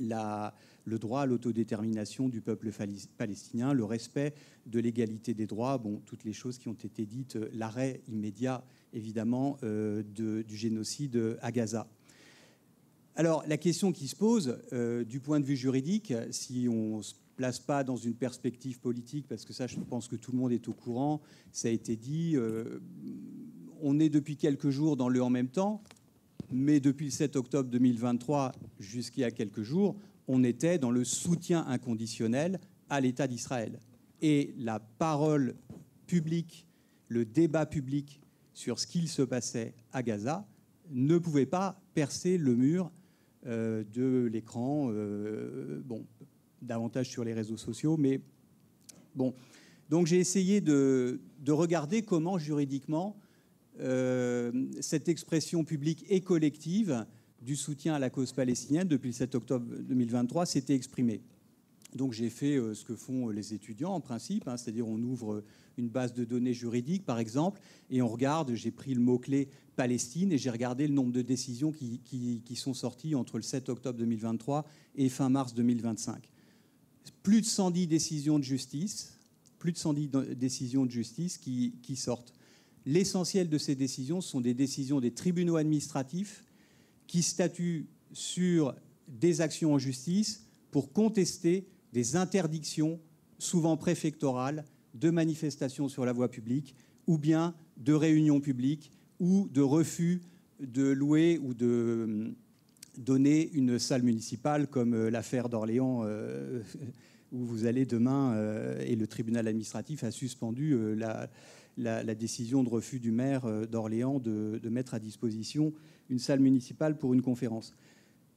le droit à l'autodétermination du peuple palestinien, le respect de l'égalité des droits, toutes les choses qui ont été dites, l'arrêt immédiat, évidemment, du génocide à Gaza. Alors, la question qui se pose, du point de vue juridique, si on ne se place pas dans une perspective politique, parce que ça, je pense que tout le monde est au courant, ça a été dit, on est depuis quelques jours dans le « en même temps », mais depuis le 7 octobre 2023 jusqu'il y a quelques jours, on était dans le soutien inconditionnel à l'État d'Israël. Et la parole publique, le débat public sur ce qu'il se passait à Gaza ne pouvait pas percer le mur de l'écran, davantage sur les réseaux sociaux, mais bon. Donc j'ai essayé de regarder comment juridiquement cette expression publique et collective du soutien à la cause palestinienne depuis le 7 octobre 2023 s'était exprimée. Donc j'ai fait ce que font les étudiants en principe, c'est-à-dire on ouvre une base de données juridiques par exemple et on regarde, j'ai pris le mot-clé Palestine et j'ai regardé le nombre de décisions qui sont sorties entre le 7 octobre 2023 et fin mars 2025. Plus de 110 décisions de justice, qui sortent. L'essentiel de ces décisions sont des décisions des tribunaux administratifs qui statuent sur des actions en justice pour contester des interdictions, souvent préfectorales, de manifestations sur la voie publique ou bien de réunions publiques ou de refus de louer ou de donner une salle municipale comme l'affaire d'Orléans où vous allez demain et le tribunal administratif a suspendu la décision de refus du maire d'Orléans de mettre à disposition une salle municipale pour une conférence.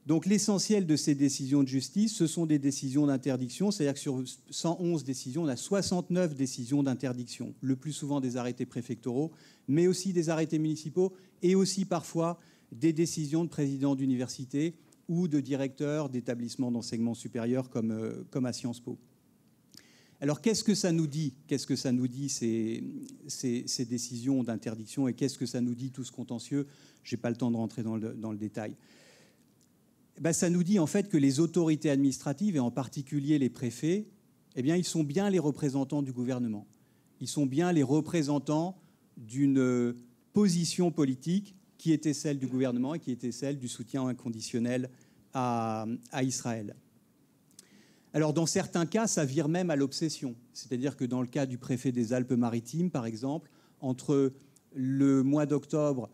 Donc l'essentiel de ces décisions de justice, ce sont des décisions d'interdiction, c'est-à-dire que sur 111 décisions, on a 69 décisions d'interdiction, le plus souvent des arrêtés préfectoraux, mais aussi des arrêtés municipaux et aussi parfois des décisions de présidents d'université ou de directeurs d'établissements d'enseignement supérieur comme à Sciences Po. Alors qu'est-ce que ça nous dit ? Qu'est-ce que ça nous dit ces décisions d'interdiction et qu'est-ce que ça nous dit tout ce contentieux ? Je n'ai pas le temps de rentrer dans le détail. Ça nous dit en fait que les autorités administratives, et en particulier les préfets, ils sont bien les représentants du gouvernement. Ils sont bien les représentants d'une position politique qui était celle du gouvernement et qui était celle du soutien inconditionnel à Israël. Alors, dans certains cas, ça vire même à l'obsession. C'est-à-dire que dans le cas du préfet des Alpes-Maritimes, par exemple, entre le mois d'octobre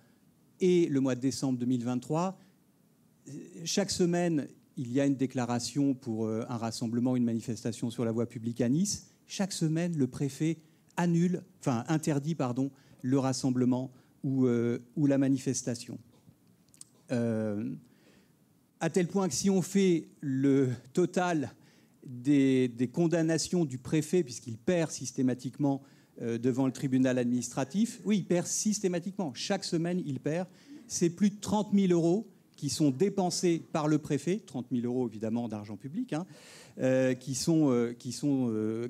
et le mois de décembre 2023, chaque semaine, il y a une déclaration pour un rassemblement, une manifestation sur la voie publique à Nice. Chaque semaine, le préfet interdit le rassemblement ou la manifestation. À tel point que si on fait le total des condamnations du préfet, puisqu'il perd systématiquement devant le tribunal administratif, oui, il perd systématiquement. Chaque semaine, il perd. C'est plus de 30 000 euros qui sont dépensés par le préfet, 30 000 euros évidemment d'argent public, qui sont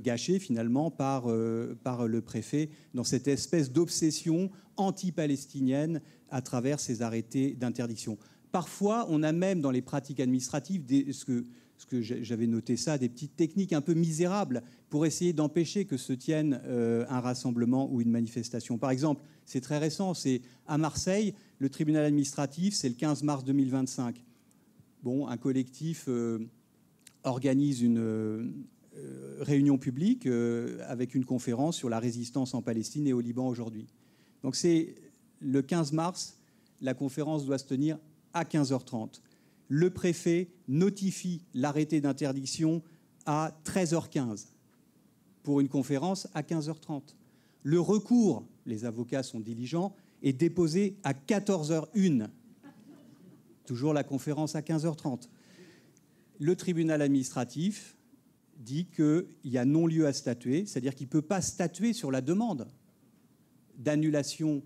gâchés finalement par le préfet dans cette espèce d'obsession anti-palestinienne à travers ces arrêtés d'interdiction. Parfois, on a même dans les pratiques administratives ce que j'avais noté ça, des petites techniques un peu misérables pour essayer d'empêcher que se tienne un rassemblement ou une manifestation. Par exemple, c'est très récent, c'est à Marseille, le tribunal administratif, c'est le 15 mars 2025. Bon, un collectif organise une réunion publique avec une conférence sur la résistance en Palestine et au Liban aujourd'hui. Donc c'est le 15 mars, la conférence doit se tenir à 15h30. Le préfet notifie l'arrêté d'interdiction à 13h15 pour une conférence à 15h30. Le recours, les avocats sont diligents, est déposé à 14h01. Toujours la conférence à 15h30. Le tribunal administratif dit qu'il y a non-lieu à statuer, c'est-à-dire qu'il ne peut pas statuer sur la demande d'annulation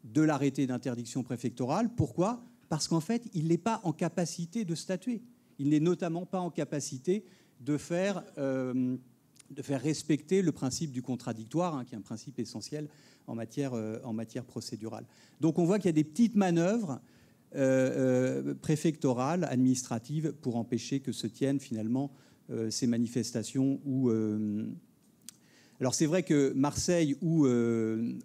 de l'arrêté d'interdiction préfectorale. Pourquoi ? Parce qu'en fait, il n'est pas en capacité de statuer. Il n'est notamment pas en capacité de faire respecter le principe du contradictoire, qui est un principe essentiel en matière procédurale. Donc on voit qu'il y a des petites manœuvres préfectorales, administratives, pour empêcher que se tiennent finalement ces manifestations. Alors c'est vrai que Marseille ou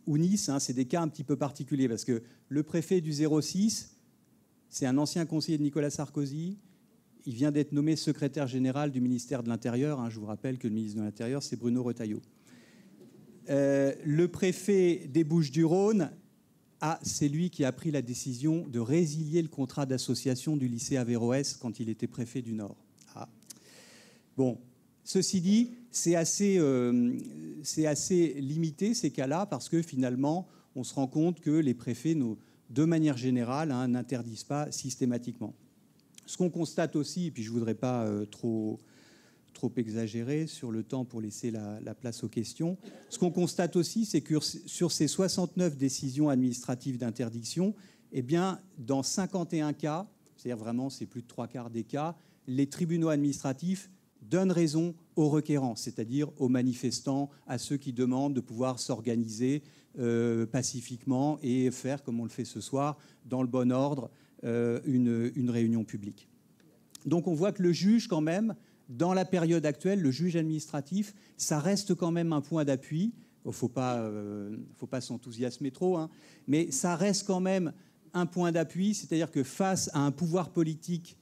Nice, c'est des cas un petit peu particuliers, parce que le préfet du 06, c'est un ancien conseiller de Nicolas Sarkozy. Il vient d'être nommé secrétaire général du ministère de l'Intérieur. Je vous rappelle que le ministre de l'Intérieur, c'est Bruno Retailleau. Le préfet des Bouches-du-Rhône, c'est lui qui a pris la décision de résilier le contrat d'association du lycée Averroès quand il était préfet du Nord. Bon, ceci dit, c'est assez limité ces cas-là, parce que finalement, on se rend compte que les préfets, de manière générale, n'interdisent pas systématiquement. Ce qu'on constate aussi, et puis je ne voudrais pas trop exagérer sur le temps pour laisser la place aux questions, ce qu'on constate aussi, c'est que sur ces 69 décisions administratives d'interdiction, eh bien, dans 51 cas, c'est-à-dire vraiment c'est plus de 3/4 des cas, les tribunaux administratifs donnent raison aux requérants, c'est-à-dire aux manifestants, à ceux qui demandent de pouvoir s'organiser pacifiquement et faire, comme on le fait ce soir, dans le bon ordre, une réunion publique. Donc on voit que le juge, quand même, dans la période actuelle, le juge administratif, ça reste quand même un point d'appui. Il ne faut pas s'enthousiasmer trop, mais ça reste quand même un point d'appui, c'est-à-dire que face à un pouvoir politique,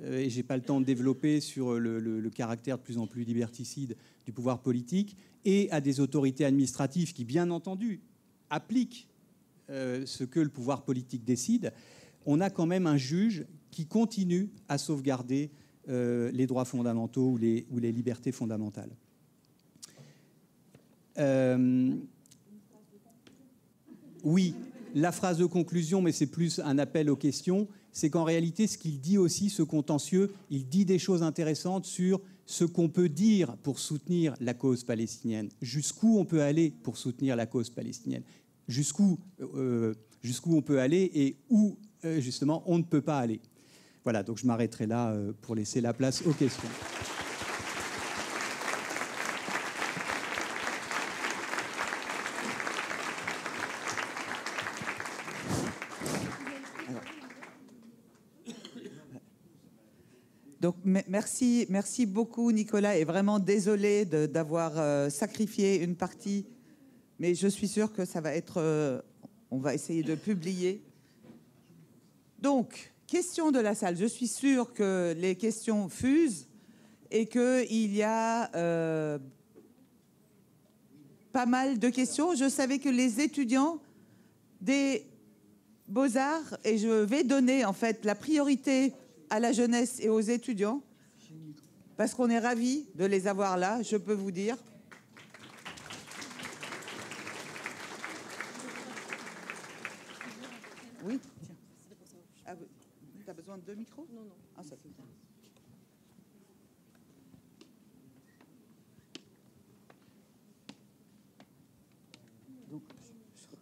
et je n'ai pas le temps de développer sur le caractère de plus en plus liberticide du pouvoir politique, et à des autorités administratives qui, bien entendu, appliquent ce que le pouvoir politique décide, on a quand même un juge qui continue à sauvegarder les droits fondamentaux ou les libertés fondamentales. Oui, la phrase de conclusion, mais c'est plus un appel aux questions, c'est qu'en réalité, ce qu'il dit aussi, ce contentieux, il dit des choses intéressantes sur ce qu'on peut dire pour soutenir la cause palestinienne. Jusqu'où on peut aller pour soutenir la cause palestinienne. Jusqu'où on peut aller et où, justement, on ne peut pas aller. Voilà, donc je m'arrêterai là pour laisser la place aux questions. Donc merci beaucoup Nicolas, et vraiment désolé d'avoir sacrifié une partie, mais je suis sûre que ça va être, on va essayer de publier Donc, question de la salle. Je suis sûre que les questions fusent et qu'il y a pas mal de questions. Je savais que les étudiants des Beaux-Arts, et je vais donner en fait la priorité à la jeunesse et aux étudiants, parce qu'on est ravis de les avoir là, je peux vous dire. Oui, tiens. Ah, tu as besoin de 2 micros? Non, non. Ah, ça c'est bien. Donc, je retiens.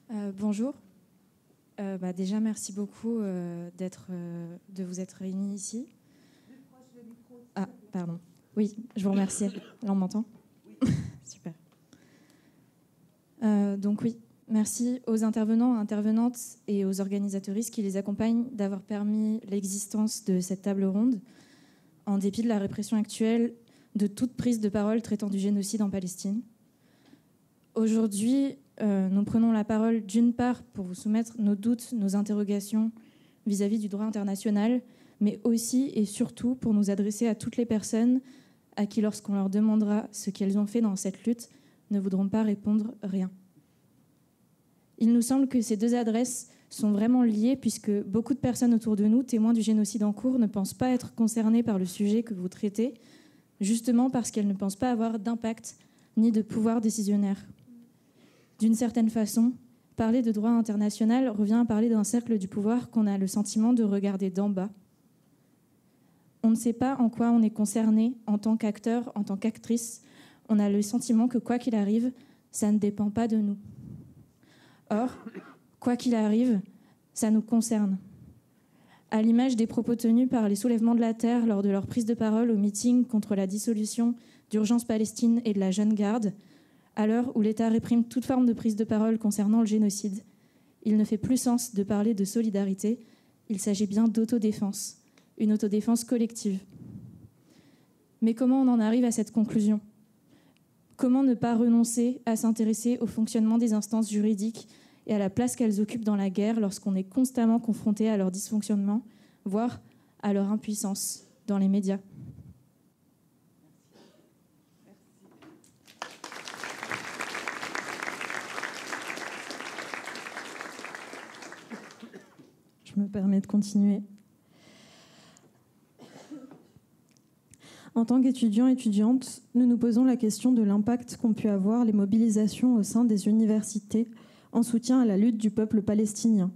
Là. Bonjour. Déjà, merci beaucoup de vous être réunis ici. Ah, pardon. Oui, je vous remercie. Là, on m'entend? Super. Donc oui, merci aux intervenants, intervenantes et aux organisatrices qui les accompagnent d'avoir permis l'existence de cette table ronde, en dépit de la répression actuelle de toute prise de parole traitant du génocide en Palestine. Aujourd'hui, nous prenons la parole d'une part pour vous soumettre nos doutes, nos interrogations vis-à-vis du droit international, mais aussi et surtout pour nous adresser à toutes les personnes à qui, lorsqu'on leur demandera ce qu'elles ont fait dans cette lutte, ne voudront pas répondre rien. Il nous semble que ces deux adresses sont vraiment liées puisque beaucoup de personnes autour de nous, témoins du génocide en cours, ne pensent pas être concernées par le sujet que vous traitez, justement parce qu'elles ne pensent pas avoir d'impact ni de pouvoir décisionnaire. D'une certaine façon, parler de droit international revient à parler d'un cercle du pouvoir qu'on a le sentiment de regarder d'en bas. On ne sait pas en quoi on est concerné en tant qu'acteur, en tant qu'actrice. On a le sentiment que quoi qu'il arrive, ça ne dépend pas de nous. Or, quoi qu'il arrive, ça nous concerne. À l'image des propos tenus par les soulèvements de la Terre lors de leur prise de parole au meeting contre la dissolution d'Urgence Palestine et de la Jeune Garde, à l'heure où l'État réprime toute forme de prise de parole concernant le génocide, il ne fait plus sens de parler de solidarité, il s'agit bien d'autodéfense, une autodéfense collective. Mais comment on en arrive à cette conclusion ? Comment ne pas renoncer à s'intéresser au fonctionnement des instances juridiques et à la place qu'elles occupent dans la guerre lorsqu'on est constamment confronté à leur dysfonctionnement, voire à leur impuissance dans les médias ? Je me permets de continuer. En tant qu'étudiants et étudiantes, nous nous posons la question de l'impact qu'ont pu avoir les mobilisations au sein des universités en soutien à la lutte du peuple palestinien.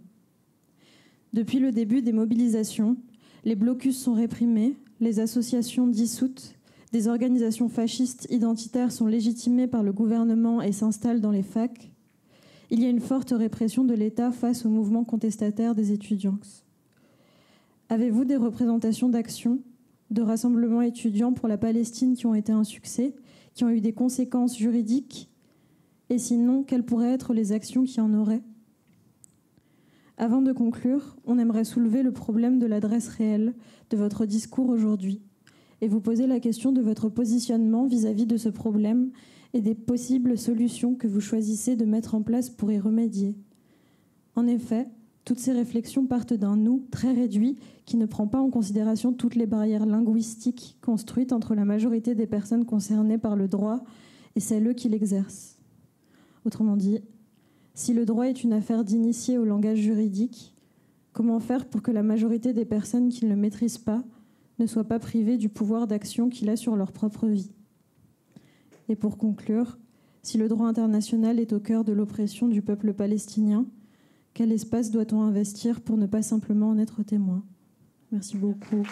Depuis le début des mobilisations, les blocus sont réprimés, les associations dissoutes, des organisations fascistes identitaires sont légitimées par le gouvernement et s'installent dans les facs. Il y a une forte répression de l'État face au mouvement contestataire des étudiants. Avez-vous des représentations d'actions, de rassemblements étudiants pour la Palestine qui ont été un succès, qui ont eu des conséquences juridiques? Et sinon, quelles pourraient être les actions qui en auraient? Avant de conclure, on aimerait soulever le problème de l'adresse réelle de votre discours aujourd'hui et vous poser la question de votre positionnement vis-à-vis de ce problème et des possibles solutions que vous choisissez de mettre en place pour y remédier. En effet, toutes ces réflexions partent d'un nous très réduit qui ne prend pas en considération toutes les barrières linguistiques construites entre la majorité des personnes concernées par le droit et celles qui l'exercent. Autrement dit, si le droit est une affaire d'initié au langage juridique, comment faire pour que la majorité des personnes qui ne le maîtrisent pas ne soient pas privées du pouvoir d'action qu'il a sur leur propre vie? Et pour conclure, si le droit international est au cœur de l'oppression du peuple palestinien, quel espace doit-on investir pour ne pas simplement en être témoin? Merci beaucoup.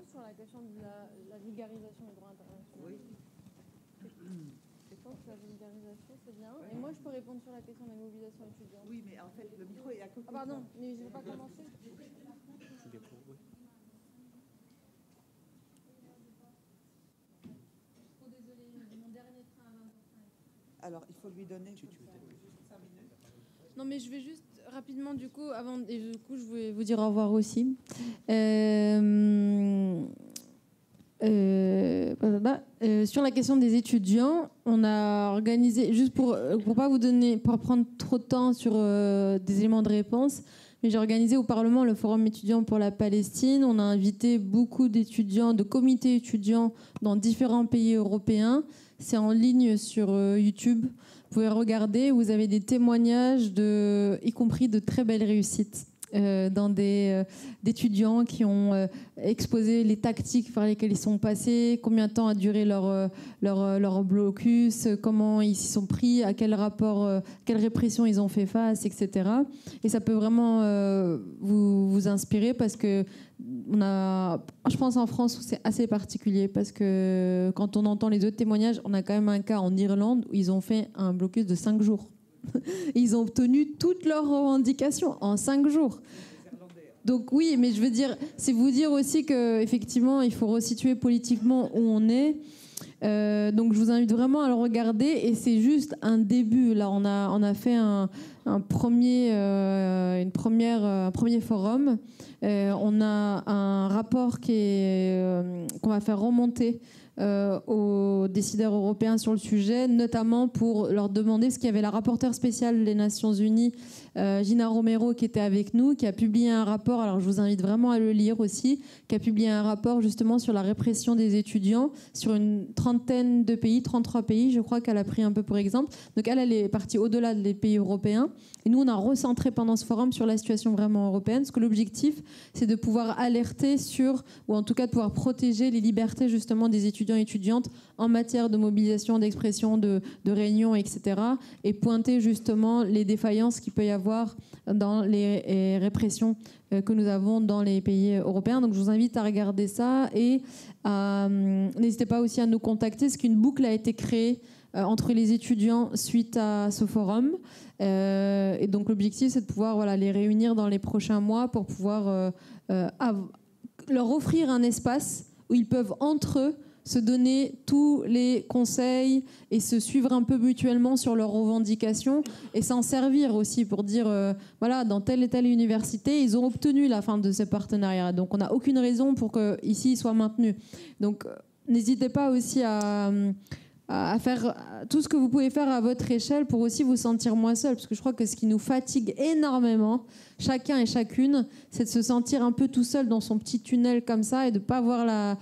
Sur la question de la vulgarisation du droit international. Oui. Je pense que la vulgarisation, c'est bien. Et moi, je peux répondre sur la question de la mobilisation étudiante. Oui, mais en fait, le micro est à côté. Ah, pardon, mais je ne vais pas commencer. Alors, il faut lui donner 5 minutes. Non, mais je vais juste rapidement, du coup, je voulais vous dire au revoir aussi. Sur la question des étudiants, on a organisé, juste pour pas prendre trop de temps sur des éléments de réponse, mais j'ai organisé au Parlement le Forum étudiant pour la Palestine. On a invité beaucoup d'étudiants, de comités étudiants dans différents pays européens. C'est en ligne sur YouTube. Vous pouvez regarder, vous avez des témoignages, y compris de très belles réussites. D'étudiants qui ont exposé les tactiques par lesquelles ils sont passés, combien de temps a duré leur blocus, comment ils s'y sont pris, à quel rapport, quelle répression ils ont fait face, etc. Et ça peut vraiment vous inspirer parce que je pense en France où c'est assez particulier parce que quand on entend les autres témoignages, on a quand même un cas en Irlande où ils ont fait un blocus de 5 jours. Ils ont obtenu toutes leurs revendications en 5 jours. Donc oui, mais je veux dire, c'est vous dire aussi qu'effectivement, il faut resituer politiquement où on est. Donc je vous invite vraiment à le regarder et c'est juste un début. Là, on a fait un premier forum. On a un rapport qu'on va faire remonter aux décideurs européens sur le sujet, notamment pour leur demander ce qu'il y avait la rapporteure spéciale des Nations Unies, Gina Romero, qui était avec nous, qui a publié un rapport, alors je vous invite vraiment à le lire aussi, qui a publié un rapport justement sur la répression des étudiants sur une trentaine de pays, 33 pays, je crois qu'elle a pris un peu pour exemple. Donc elle est partie au-delà des pays européens. Et nous, on a recentré pendant ce forum sur la situation vraiment européenne, parce que l'objectif, c'est de pouvoir alerter sur, ou en tout cas de pouvoir protéger les libertés justement des étudiants et étudiantes en matière de mobilisation, d'expression, de réunion, etc. Et pointer justement les défaillances qu'il peut y avoir dans les répressions que nous avons dans les pays européens. Donc je vous invite à regarder ça et n'hésitez pas aussi à nous contacter, parce qu'une boucle a été créée entre les étudiants suite à ce forum. Et donc l'objectif, c'est de pouvoir les réunir dans les prochains mois pour pouvoir leur offrir un espace où ils peuvent entre eux se donner tous les conseils et se suivre un peu mutuellement sur leurs revendications et s'en servir aussi pour dire dans telle et telle université, ils ont obtenu la fin de ce partenariat. Donc on n'a aucune raison pour qu'ici, il soit maintenu. Donc n'hésitez pas aussi à faire tout ce que vous pouvez faire à votre échelle pour aussi vous sentir moins seul, parce que je crois que ce qui nous fatigue énormément, chacun et chacune, c'est de se sentir un peu tout seul dans son petit tunnel comme ça et de pas voir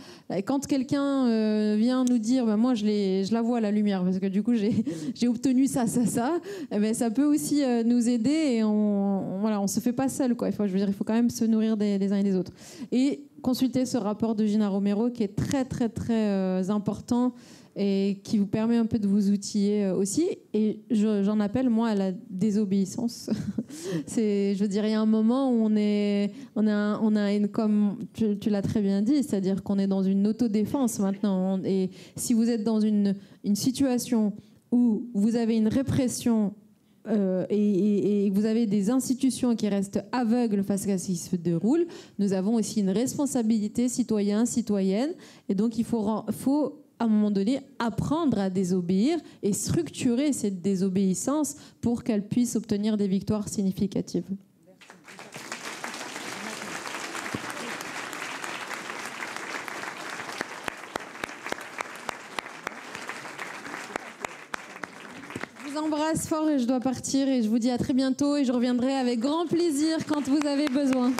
quand quelqu'un vient nous dire moi je la vois la lumière parce que du coup j'ai obtenu ça, et ben ça peut aussi nous aider et on se fait pas seul quoi. Il faut quand même se nourrir des uns et des autres et consulter ce rapport de Gina Romero qui est très très très important et qui vous permet un peu de vous outiller aussi. Et j'en appelle, moi, à la désobéissance. Je veux dire, il y a un moment où comme tu l'as très bien dit, c'est-à-dire qu'on est dans une autodéfense maintenant. Et si vous êtes dans une situation où vous avez une répression et vous avez des institutions qui restent aveugles face à ce qui se déroule, nous avons aussi une responsabilité citoyenne. Et donc, il faut à un moment donné, apprendre à désobéir et structurer cette désobéissance pour qu'elle puisse obtenir des victoires significatives. Je vous embrasse fort et je dois partir et je vous dis à très bientôt et je reviendrai avec grand plaisir quand vous avez besoin.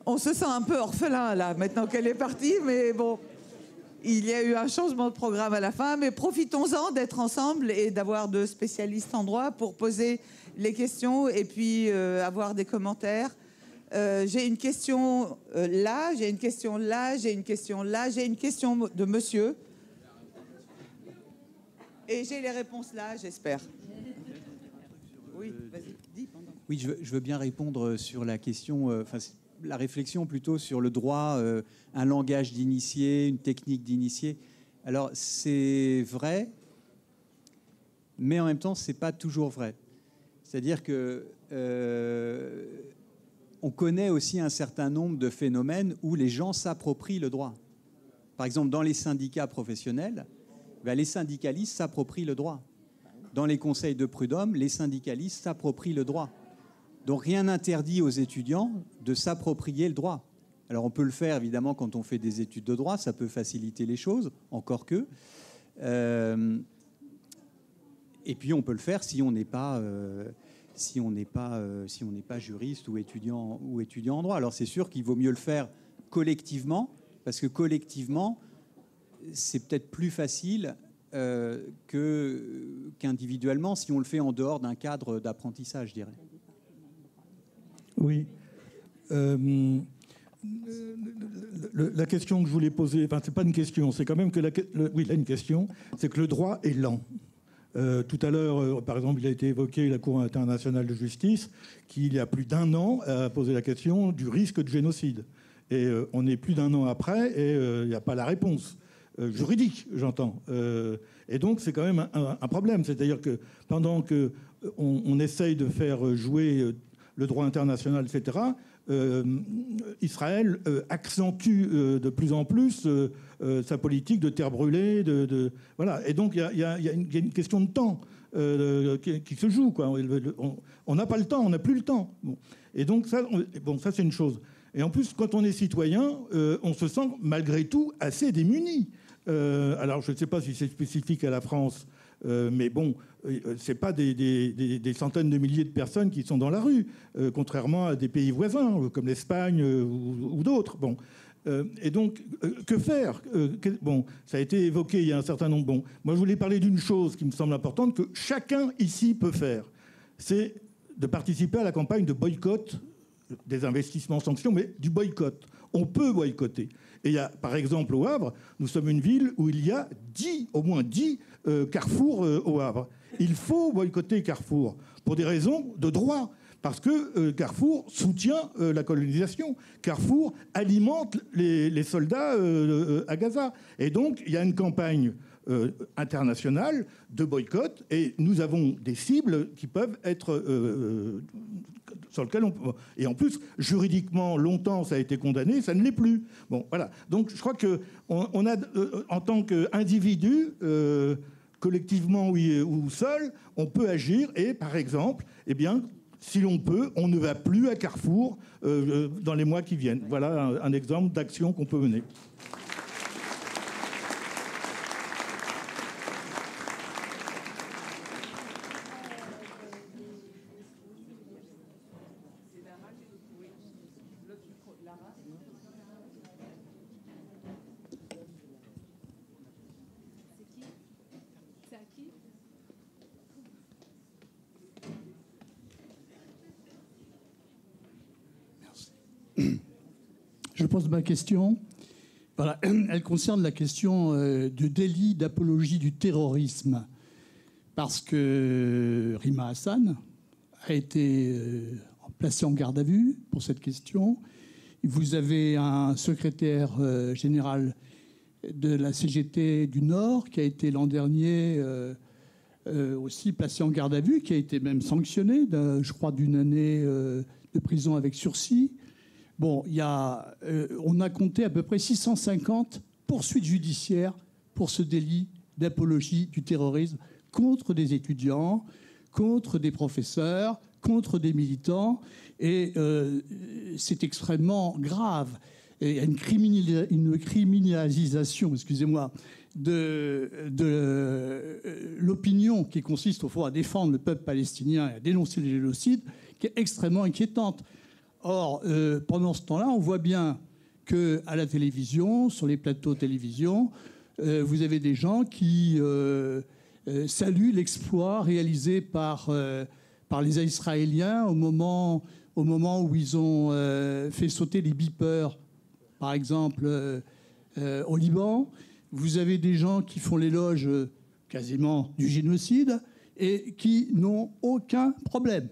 On se sent un peu orphelin, là, maintenant qu'elle est partie, mais bon, il y a eu un changement de programme à la fin, mais profitons-en d'être ensemble et d'avoir de spécialistes en droit pour poser les questions et puis avoir des commentaires. J'ai une question là, j'ai une question là, j'ai une question là, j'ai une question de monsieur. Et j'ai les réponses là, j'espère. Oui, vas-y, dis pendant. Oui, je veux bien répondre sur la question, la réflexion plutôt sur le droit, un langage d'initié, une technique d'initié. Alors, c'est vrai, mais en même temps, c'est pas toujours vrai. C'est-à-dire que on connaît aussi un certain nombre de phénomènes où les gens s'approprient le droit. Par exemple, dans les syndicats professionnels, les syndicalistes s'approprient le droit. Dans les conseils de prud'homme, les syndicalistes s'approprient le droit. Donc rien n'interdit aux étudiants de s'approprier le droit. Alors on peut le faire évidemment quand on fait des études de droit, ça peut faciliter les choses, encore que. Et puis on peut le faire si on n'est pas, juriste ou étudiant en droit. Alors c'est sûr qu'il vaut mieux le faire collectivement, parce que collectivement, c'est peut-être plus facile qu'individuellement si on le fait en dehors d'un cadre d'apprentissage, je dirais. Oui. La question que je voulais poser, enfin, c'est pas une question, c'est quand même que oui, là, une question, c'est que le droit est lent. Tout à l'heure, par exemple, il a été évoqué la Cour internationale de justice, qui, il y a plus d'1 an, a posé la question du risque de génocide. Et on est plus d'1 an après, et il n'y a pas la réponse. Juridique, j'entends. Et donc, c'est quand même un problème. C'est-à-dire que pendant qu'on essaye de faire jouer le droit international, etc., Israël accentue de plus en plus sa politique de terre brûlée. Voilà. Et donc, il y a une question de temps qui se joue, quoi. On n'a pas le temps, on n'a plus le temps. Bon. Et donc, ça, c'est une chose. Et en plus, quand on est citoyen, on se sent malgré tout assez démuni. Alors, je ne sais pas si c'est spécifique à la France, mais bon, c'est pas des centaines de milliers de personnes qui sont dans la rue, contrairement à des pays voisins, comme l'Espagne ou d'autres. Bon. Et donc, que faire? Bon, ça a été évoqué, il y a un certain nombre. Bon, moi, je voulais parler d'une chose qui me semble importante, que chacun ici peut faire. C'est de participer à la campagne de boycott des investissements sanctions, mais du boycott. On peut boycotter. Et il y a, par exemple, au Havre, nous sommes une ville où il y a au moins 10 carrefours au Havre. Il faut boycotter Carrefour pour des raisons de droit. Parce que Carrefour soutient la colonisation. Carrefour alimente les soldats à Gaza. Et donc, il y a une campagne internationale de boycott. Et nous avons des cibles qui peuvent être... sur lesquelles on peut... Et en plus, juridiquement, longtemps, ça a été condamné, ça ne l'est plus. Bon, voilà. Donc, je crois qu'on a, en tant qu'individu, collectivement ou seul, on peut agir. Et, par exemple, eh bien... si l'on peut, on ne va plus à Carrefour dans les mois qui viennent. Voilà un exemple d'action qu'on peut mener. Je pose ma question. Voilà. Elle concerne la question du délit d'apologie du terrorisme. Parce que Rima Hassan a été placée en garde à vue pour cette question. Vous avez un secrétaire général de la CGT du Nord qui a été l'an dernier aussi placé en garde à vue, qui a été même sanctionné, je crois, d'1 année de prison avec sursis. Bon, on a compté à peu près 650 poursuites judiciaires pour ce délit d'apologie du terrorisme contre des étudiants, contre des professeurs, contre des militants. Et c'est extrêmement grave. Et il y a une criminalisation, excusez-moi, de l'opinion qui consiste au fond à défendre le peuple palestinien et à dénoncer le génocide, qui est extrêmement inquiétante. Or, pendant ce temps-là, on voit bien qu'à la télévision, sur les plateaux de télévision, vous avez des gens qui saluent l'exploit réalisé par les Israéliens au moment au moment où ils ont fait sauter les beepers, par exemple, au Liban. Vous avez des gens qui font l'éloge quasiment du génocide et qui n'ont aucun problème.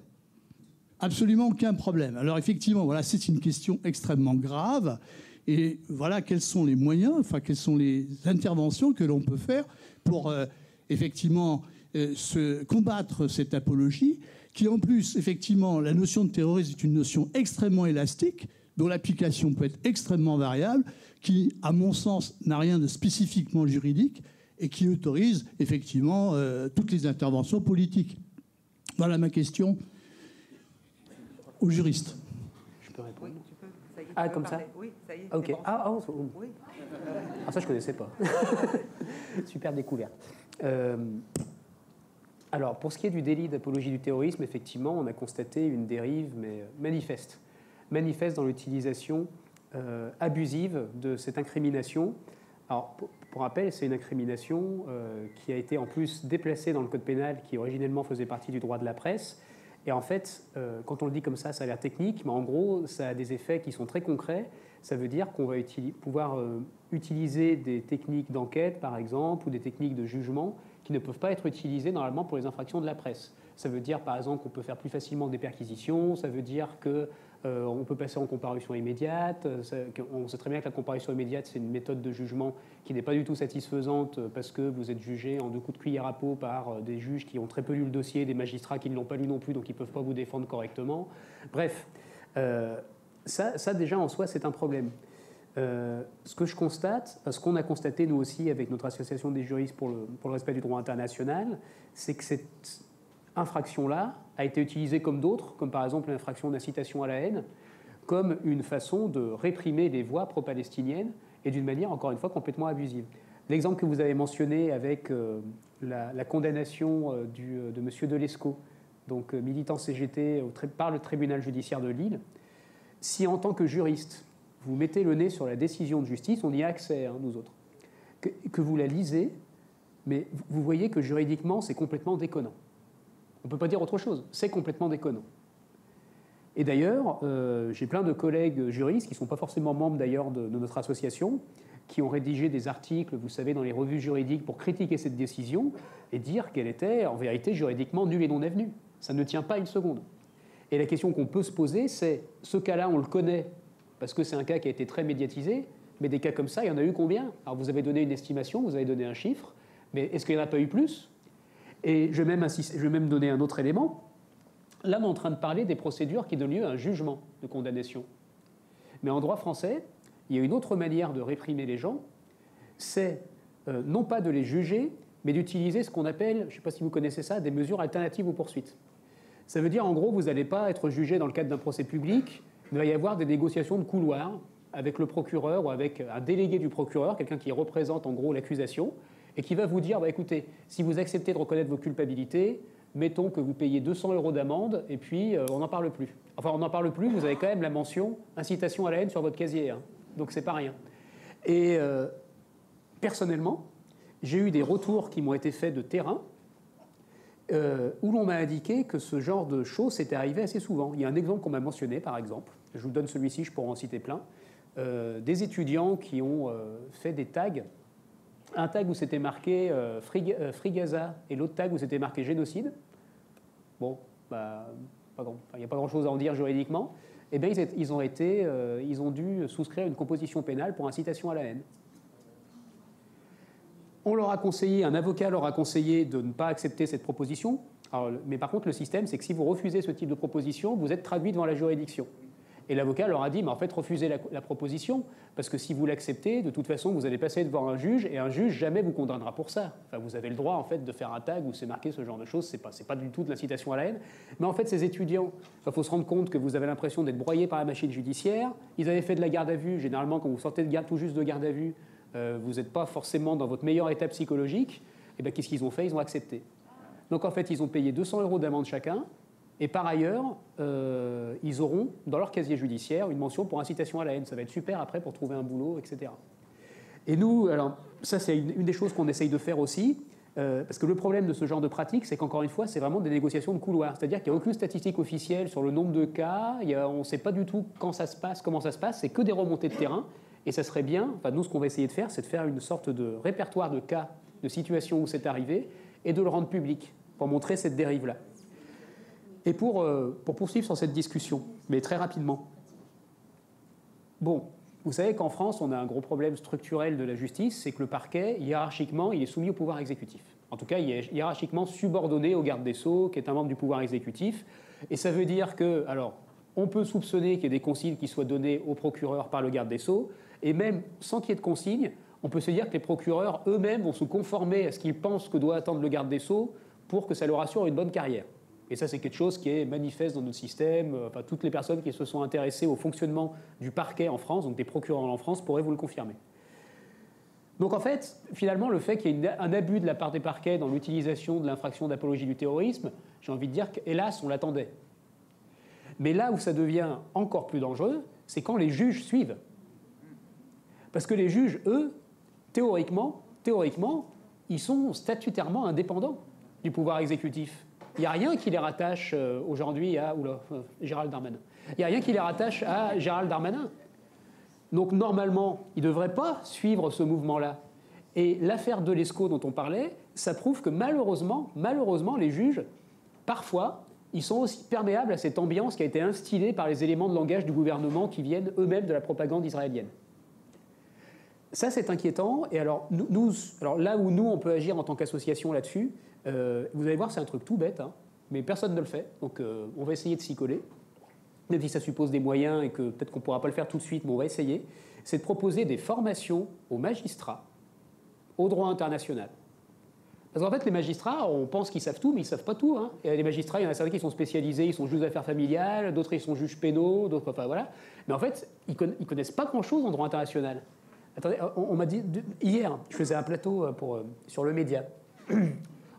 Absolument aucun problème. Alors effectivement, voilà, c'est une question extrêmement grave. Et voilà quels sont les moyens, enfin quelles sont les interventions que l'on peut faire pour effectivement combattre cette apologie, qui en plus, effectivement, la notion de terrorisme est une notion extrêmement élastique, dont l'application peut être extrêmement variable, qui, à mon sens, n'a rien de spécifiquement juridique et qui autorise effectivement toutes les interventions politiques. Voilà ma question aux juristes. Je peux répondre? Oui, tu peux. Ça y est, Ah, tu peux comme ça? parler. Oui, ça y est. Ok. c'est bon. Oui. Ah, ça, je ne connaissais pas. Super découverte. Alors, pour ce qui est du délit d'apologie du terrorisme, effectivement, on a constaté une dérive, mais manifeste. Manifeste dans l'utilisation abusive de cette incrimination. Alors, pour rappel, c'est une incrimination qui a été en plus déplacée dans le code pénal, qui originellement faisait partie du droit de la presse. Et en fait, quand on le dit comme ça a l'air technique, mais en gros, ça a des effets qui sont très concrets. Ça veut dire qu'on va pouvoir utiliser des techniques d'enquête, par exemple, ou des techniques de jugement qui ne peuvent pas être utilisées normalement pour les infractions de la presse. Ça veut dire, par exemple, qu'on peut faire plus facilement des perquisitions. Ça veut dire qu'on peut passer en comparution immédiate. On sait très bien que la comparution immédiate, c'est une méthode de jugement qui n'est pas du tout satisfaisante parce que vous êtes jugé en 2 coups de cuillère à peau par des juges qui ont très peu lu le dossier, des magistrats qui ne l'ont pas lu non plus, donc ils ne peuvent pas vous défendre correctement. Bref, ça déjà en soi, c'est un problème. Ce que je constate, ce qu'on a constaté nous aussi avec notre association des juristes pour le respect du droit international, c'est que cette infraction-là a été utilisée comme d'autres, comme par exemple l'infraction d'incitation à la haine, comme une façon de réprimer les voix pro-palestiniennes et d'une manière, encore une fois, complètement abusive. L'exemple que vous avez mentionné avec la condamnation de M. Delesco, donc militant CGT par le tribunal judiciaire de Lille, si en tant que juriste, vous mettez le nez sur la décision de justice, on y a accès, hein, nous autres, que vous la lisez, mais vous voyez que juridiquement, c'est complètement déconnant. On ne peut pas dire autre chose, c'est complètement déconnant. Et d'ailleurs, j'ai plein de collègues juristes, qui ne sont pas forcément membres d'ailleurs de notre association, qui ont rédigé des articles, vous savez, dans les revues juridiques pour critiquer cette décision et dire qu'elle était en vérité juridiquement nulle et non avenue. Ça ne tient pas une seconde. Et la question qu'on peut se poser, c'est, ce cas-là, on le connaît, parce que c'est un cas qui a été très médiatisé, mais des cas comme ça, il y en a eu combien? Alors vous avez donné une estimation, vous avez donné un chiffre, mais est-ce qu'il n'y en a pas eu plus? Et je vais même donner un autre élément. Là, on est en train de parler des procédures qui donnent lieu à un jugement de condamnation. Mais en droit français, il y a une autre manière de réprimer les gens, c'est non pas de les juger, mais d'utiliser ce qu'on appelle, je ne sais pas si vous connaissez ça, des mesures alternatives aux poursuites. Ça veut dire, en gros, vous n'allez pas être jugé dans le cadre d'un procès public, il va y avoir des négociations de couloir avec le procureur ou avec un délégué du procureur, quelqu'un qui représente en gros l'accusation, et qui va vous dire, bah, écoutez, si vous acceptez de reconnaître vos culpabilités, mettons que vous payez 200 € d'amende, et puis on n'en parle plus. Enfin, on n'en parle plus, vous avez quand même la mention incitation à la haine sur votre casier, hein. Donc c'est pas rien. Et personnellement, j'ai eu des retours qui m'ont été faits de terrain, où l'on m'a indiqué que ce genre de choses s'était arrivé assez souvent. Il y a un exemple qu'on m'a mentionné, par exemple, je vous donne celui-ci, je pourrais en citer plein, des étudiants qui ont fait des tags, un tag où c'était marqué Free Gaza et l'autre tag où c'était marqué génocide. Bon, bah, il n'y a pas grand-chose à en dire juridiquement. Eh bien, ils ont dû souscrire une composition pénale pour incitation à la haine. On leur a conseillé, un avocat leur a conseillé de ne pas accepter cette proposition. Alors, mais par contre, le système, c'est que si vous refusez ce type de proposition, vous êtes traduit devant la juridiction. Et l'avocat leur a dit, mais en fait, refusez la proposition, parce que si vous l'acceptez, de toute façon, vous allez passer devant un juge, et un juge jamais vous condamnera pour ça. Enfin, vous avez le droit, en fait, de faire un tag où c'est marqué ce genre de choses, c'est pas du tout de l'incitation à la haine. Mais en fait, ces étudiants, il faut se rendre compte que vous avez l'impression d'être broyé par la machine judiciaire. Ils avaient fait de la garde à vue. Généralement, quand vous sortez tout juste de garde à vue, vous n'êtes pas forcément dans votre meilleur état psychologique. Et bien, qu'est-ce qu'ils ont fait? Ils ont accepté. Donc, en fait, ils ont payé 200 € d'amende chacun. Et par ailleurs, ils auront dans leur casier judiciaire une mention pour incitation à la haine. Ça va être super après pour trouver un boulot, etc. Et nous, alors ça c'est une des choses qu'on essaye de faire aussi. Parce que le problème de ce genre de pratique, c'est qu'encore une fois, c'est vraiment des négociations de couloir. C'est-à-dire qu'il n'y a aucune statistique officielle sur le nombre de cas, on ne sait pas du tout quand ça se passe, comment ça se passe, c'est que des remontées de terrain. Et ça serait bien, enfin nous ce qu'on va essayer de faire, c'est de faire une sorte de répertoire de cas, de situations où c'est arrivé, et de le rendre public, pour montrer cette dérive-là. Et pour poursuivre sur cette discussion, mais très rapidement. Bon, vous savez qu'en France, on a un gros problème structurel de la justice, c'est que le parquet, hiérarchiquement, il est soumis au pouvoir exécutif. En tout cas, il est hiérarchiquement subordonné au garde des Sceaux, qui est un membre du pouvoir exécutif. Et ça veut dire que, alors, on peut soupçonner qu'il y ait des consignes qui soient données au procureur par le garde des Sceaux, et même sans qu'il y ait de consignes, on peut se dire que les procureurs eux-mêmes vont se conformer à ce qu'ils pensent que doit attendre le garde des Sceaux pour que ça leur assure une bonne carrière. Et ça, c'est quelque chose qui est manifeste dans notre système. Enfin, toutes les personnes qui se sont intéressées au fonctionnement du parquet en France, donc des procureurs en France, pourraient vous le confirmer. Donc en fait, finalement, le fait qu'il y ait un abus de la part des parquets dans l'utilisation de l'infraction d'apologie du terrorisme, j'ai envie de dire qu'hélas, on l'attendait. Mais là où ça devient encore plus dangereux, c'est quand les juges suivent. Parce que les juges, eux, théoriquement, ils sont statutairement indépendants du pouvoir exécutif. Il n'y a rien qui les rattache aujourd'hui à Gérald Darmanin. Il n'y a rien qui les rattache à Gérald Darmanin. Donc normalement, ils ne devraient pas suivre ce mouvement-là. Et l'affaire de Lescaut dont on parlait, ça prouve que malheureusement, les juges, parfois, ils sont aussi perméables à cette ambiance qui a été instillée par les éléments de langage du gouvernement qui viennent eux-mêmes de la propagande israélienne. Ça, c'est inquiétant. Et alors, alors là où nous, on peut agir en tant qu'association là-dessus, vous allez voir, c'est un truc tout bête, hein, mais personne ne le fait. Donc, on va essayer de s'y coller. Même si ça suppose des moyens et que peut-être qu'on ne pourra pas le faire tout de suite, mais on va essayer. C'est de proposer des formations aux magistrats au droit international. Parce qu'en fait, les magistrats, on pense qu'ils savent tout, mais ils ne savent pas tout. Hein. Et les magistrats, il y en a certains qui sont spécialisés, ils sont juges d'affaires familiales, d'autres, ils sont juges pénaux, d'autres, enfin voilà. Mais en fait, ils ne connaissent pas grand-chose en droit international. Attendez, on m'a dit, hier, je faisais un plateau sur le média.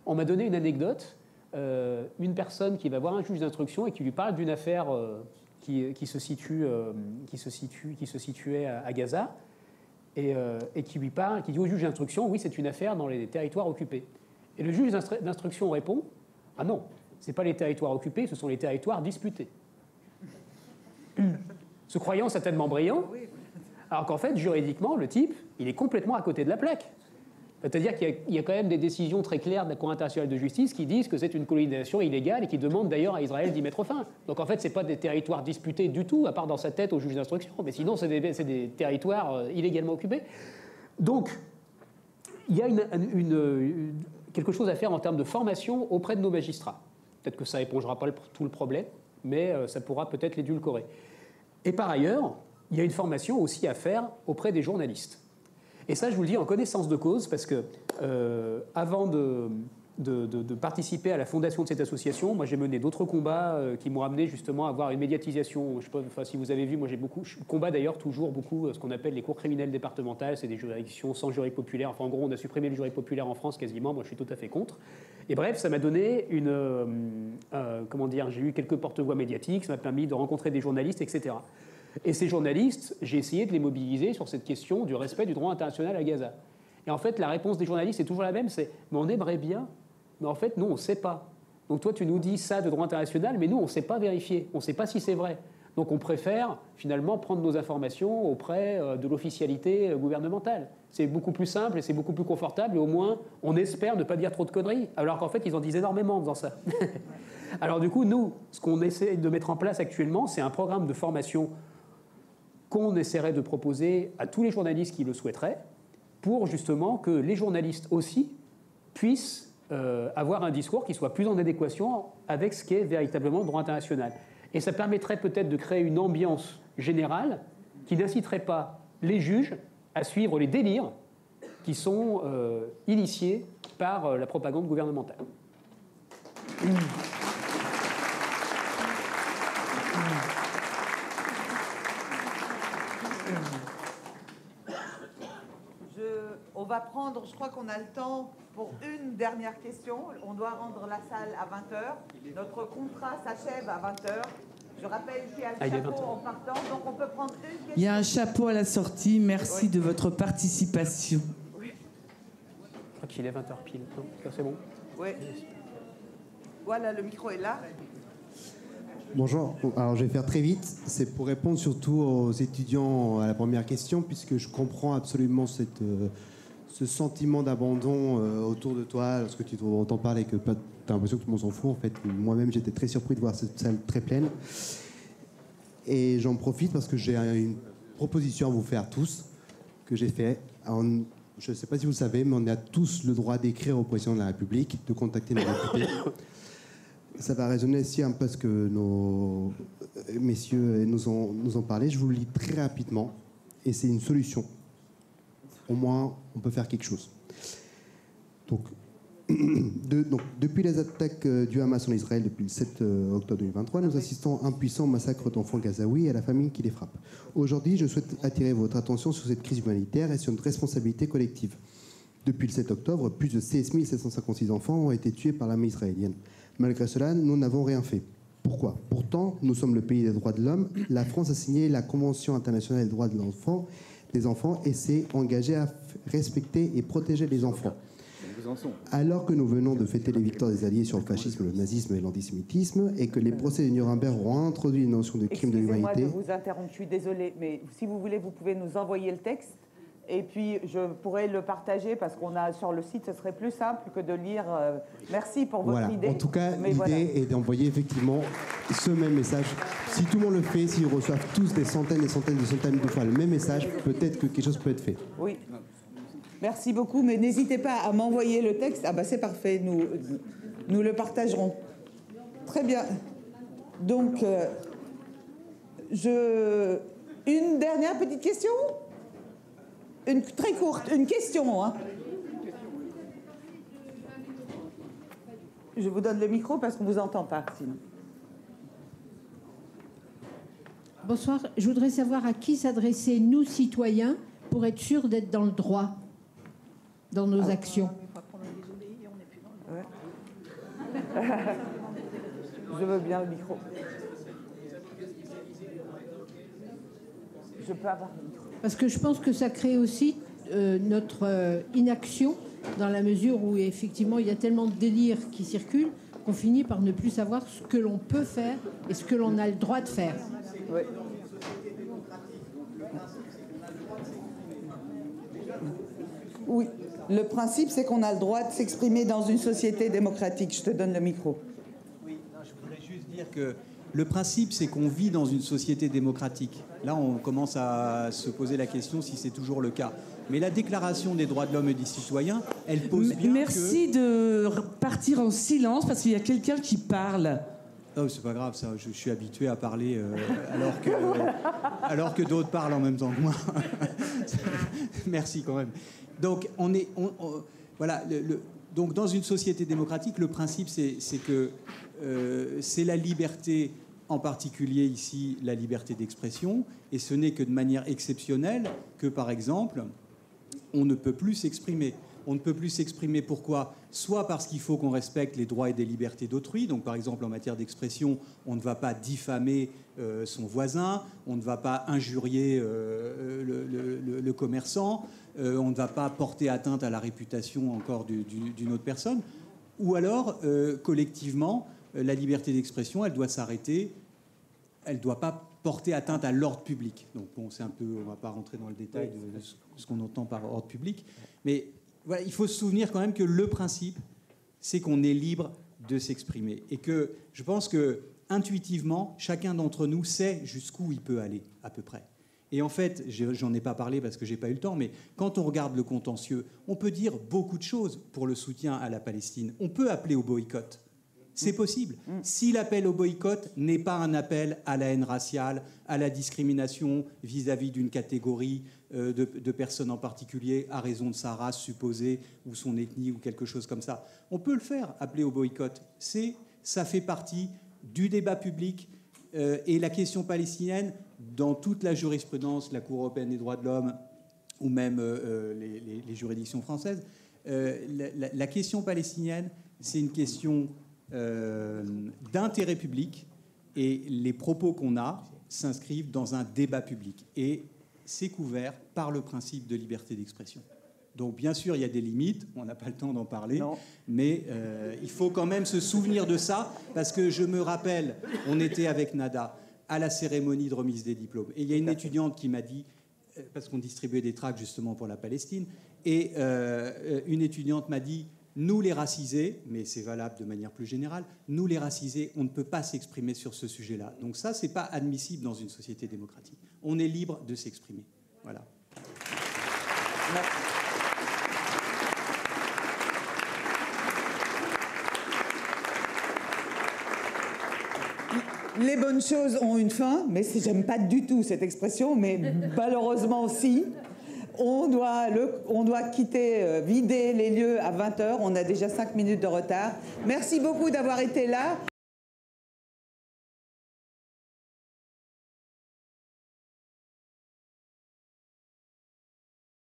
On m'a donné une anecdote, une personne qui va voir un juge d'instruction et qui lui parle d'une affaire qui se situait à Gaza, et qui lui parle, qui dit au juge d'instruction, oui, c'est une affaire dans les territoires occupés. Et le juge d'instruction répond, ah non, ce n'est pas les territoires occupés, ce sont les territoires disputés. Se croyant certainement brillant, alors qu'en fait, juridiquement, le type, il est complètement à côté de la plaque. C'est-à-dire qu'il y a quand même des décisions très claires de la Cour internationale de justice qui disent que c'est une colonisation illégale et qui demandent d'ailleurs à Israël d'y mettre fin. Donc en fait, ce n'est pas des territoires disputés du tout, à part dans sa tête au juge d'instruction. Mais sinon, c'est des territoires illégalement occupés. Donc, il y a quelque chose à faire en termes de formation auprès de nos magistrats. Peut-être que ça n'épongera pas tout le problème, mais ça pourra peut-être l'édulcorer. Et par ailleurs, il y a une formation aussi à faire auprès des journalistes. Et ça, je vous le dis en connaissance de cause, parce que avant de participer à la fondation de cette association, moi j'ai mené d'autres combats qui m'ont amené justement à avoir une médiatisation. Je ne sais pas enfin, si vous avez vu, moi je combat d'ailleurs toujours beaucoup ce qu'on appelle les cours criminelles départementales, c'est des juridictions sans jury populaire. Enfin en gros, on a supprimé le jury populaire en France quasiment, moi je suis tout à fait contre. Et bref, ça m'a donné comment dire, j'ai eu quelques porte-voix médiatiques, ça m'a permis de rencontrer des journalistes, etc. Et ces journalistes, j'ai essayé de les mobiliser sur cette question du respect du droit international à Gaza. Et en fait, la réponse des journalistes est toujours la même, c'est « mais on aimerait bien, mais en fait, nous, on ne sait pas. Donc toi, tu nous dis ça de droit international, mais nous, on ne sait pas vérifier, on ne sait pas si c'est vrai. Donc on préfère finalement prendre nos informations auprès de l'officialité gouvernementale. C'est beaucoup plus simple et c'est beaucoup plus confortable, et au moins, on espère ne pas dire trop de conneries, alors qu'en fait, ils en disent énormément en faisant ça. » Alors du coup, nous, ce qu'on essaie de mettre en place actuellement, c'est un programme de formation qu'on essaierait de proposer à tous les journalistes qui le souhaiteraient, pour justement que les journalistes aussi puissent avoir un discours qui soit plus en adéquation avec ce qu'est véritablement le droit international. Et ça permettrait peut-être de créer une ambiance générale qui n'inciterait pas les juges à suivre les délires qui sont initiés par la propagande gouvernementale. On va prendre, je crois qu'on a le temps pour une dernière question. On doit rendre la salle à 20h. Notre contrat s'achève à 20h. Je rappelle qu'il y a le chapeau en partant, donc on peut prendre une question. Il y a un chapeau à la sortie. Merci de votre participation. crois qu'il est 20h pile. Non, c'est bon. Oui. Voilà, le micro est là. Bonjour. Alors, je vais faire très vite. C'est pour répondre surtout aux étudiants à la première question, puisque je comprends absolument ce sentiment d'abandon autour de toi lorsque tu entends parler et que tu as l'impression que tout le monde s'en fout. En fait, moi-même, j'étais très surpris de voir cette salle très pleine. Et j'en profite parce que j'ai une proposition à vous faire tous, que j'ai fait. Je ne sais pas si vous le savez, mais on a tous le droit d'écrire au président de la République, de contacter nos députés. Ça va résonner aussi un peu ce que nos messieurs nous ont parlé. Je vous le lis très rapidement, et c'est une solution. Au moins, on peut faire quelque chose. Donc, depuis les attaques du Hamas en Israël depuis le 7 octobre 2023, nous assistons à un puissant massacre d'enfants gazaouis et à la famine qui les frappe. Aujourd'hui, je souhaite attirer votre attention sur cette crise humanitaire et sur notre responsabilité collective. Depuis le 7 octobre, plus de 16 756 enfants ont été tués par l'armée israélienne. Malgré cela, nous n'avons rien fait. Pourquoi ? Pourtant, nous sommes le pays des droits de l'homme. La France a signé la Convention internationale des droits des enfants et s'est engagée à respecter et protéger les enfants. Alors que nous venons de fêter les victoires des Alliés sur le fascisme, le nazisme et l'antisémitisme, et que les procès de Nuremberg ont introduit une notion de crime de l'humanité... Excusez-moi de vous interrompre, je suis désolée, mais si vous voulez, vous pouvez nous envoyer le texte, et puis je pourrais le partager, parce qu'on a sur le site, ce serait plus simple que de lire... Merci pour votre idée. En tout cas, l'idée est d'envoyer effectivement ce même message. Si tout le monde le fait, s'ils reçoivent tous des centaines de fois le même message, peut-être que quelque chose peut être fait. Oui. Merci beaucoup, mais n'hésitez pas à m'envoyer le texte. Ah bah c'est parfait, nous le partagerons. Très bien. Donc, une dernière petite question ? Une très courte, une question. Hein. Je vous donne le micro parce qu'on ne vous entend pas, sinon. Bonsoir. Je voudrais savoir à qui s'adresser, nous, citoyens, pour être sûrs d'être dans le droit dans nos actions. Je veux bien le micro. Je peux avoir le micro. Parce que je pense que ça crée aussi notre inaction, dans la mesure où effectivement il y a tellement de délires qui circulent qu'on finit par ne plus savoir ce que l'on peut faire et ce que l'on a le droit de faire. Oui. Oui. Le principe, c'est qu'on a le droit de s'exprimer dans une société démocratique. Je te donne le micro. Oui, non, je voudrais juste dire que le principe, c'est qu'on vit dans une société démocratique. Là, on commence à se poser la question si c'est toujours le cas. Mais la Déclaration des droits de l'homme et des citoyens, elle pose bien Merci de partir en silence parce qu'il y a quelqu'un qui parle. Oh, c'est pas grave, ça. Je suis habitué à parler alors que d'autres parlent en même temps que moi. Merci quand même. Donc, voilà. Donc, dans une société démocratique, le principe, c'est que c'est la liberté, en particulier ici, la liberté d'expression, et ce n'est que de manière exceptionnelle que, par exemple, on ne peut plus s'exprimer. On ne peut plus s'exprimer pourquoi ? Soit parce qu'il faut qu'on respecte les droits et des libertés d'autrui. Donc, par exemple, en matière d'expression, on ne va pas diffamer son voisin, on ne va pas injurier le commerçant, on ne va pas porter atteinte à la réputation encore d'une autre personne. Ou alors, collectivement, la liberté d'expression, elle doit s'arrêter, elle ne doit pas porter atteinte à l'ordre public. Donc, bon, c'est un peu, on ne va pas rentrer dans le détail de ce qu'on entend par ordre public, mais voilà, il faut se souvenir quand même que le principe, c'est qu'on est libre de s'exprimer. Et que je pense que, intuitivement, chacun d'entre nous sait jusqu'où il peut aller, à peu près. Et en fait, j'en ai pas parlé parce que j'ai pas eu le temps, mais quand on regarde le contentieux, on peut dire beaucoup de choses pour le soutien à la Palestine. On peut appeler au boycott. C'est possible. Si l'appel au boycott n'est pas un appel à la haine raciale, à la discrimination vis-à-vis d'une catégorie de personnes en particulier, à raison de sa race supposée, ou son ethnie, ou quelque chose comme ça, on peut le faire, appeler au boycott. Ça fait partie du débat public. Et la question palestinienne, dans toute la jurisprudence, la Cour européenne des droits de l'homme, ou même les juridictions françaises, la question palestinienne, c'est une question d'intérêt public, et les propos qu'on a s'inscrivent dans un débat public. Et c'est couvert par le principe de liberté d'expression. Donc bien sûr, il y a des limites, on n'a pas le temps d'en parler, mais il faut quand même se souvenir de ça, parce que je me rappelle, on était avec Nada à la cérémonie de remise des diplômes, et il y a une étudiante qui m'a dit, parce qu'on distribuait des tracts justement pour la Palestine, et une étudiante m'a dit, nous les racisés, mais c'est valable de manière plus générale, nous les racisés, on ne peut pas s'exprimer sur ce sujet-là. Donc ça, c'est pas admissible dans une société démocratique. On est libre de s'exprimer. Voilà. Les bonnes choses ont une fin, mais j'aime pas du tout cette expression, mais malheureusement aussi. On doit quitter, vider les lieux à 20h. On a déjà 5 minutes de retard. Merci beaucoup d'avoir été là.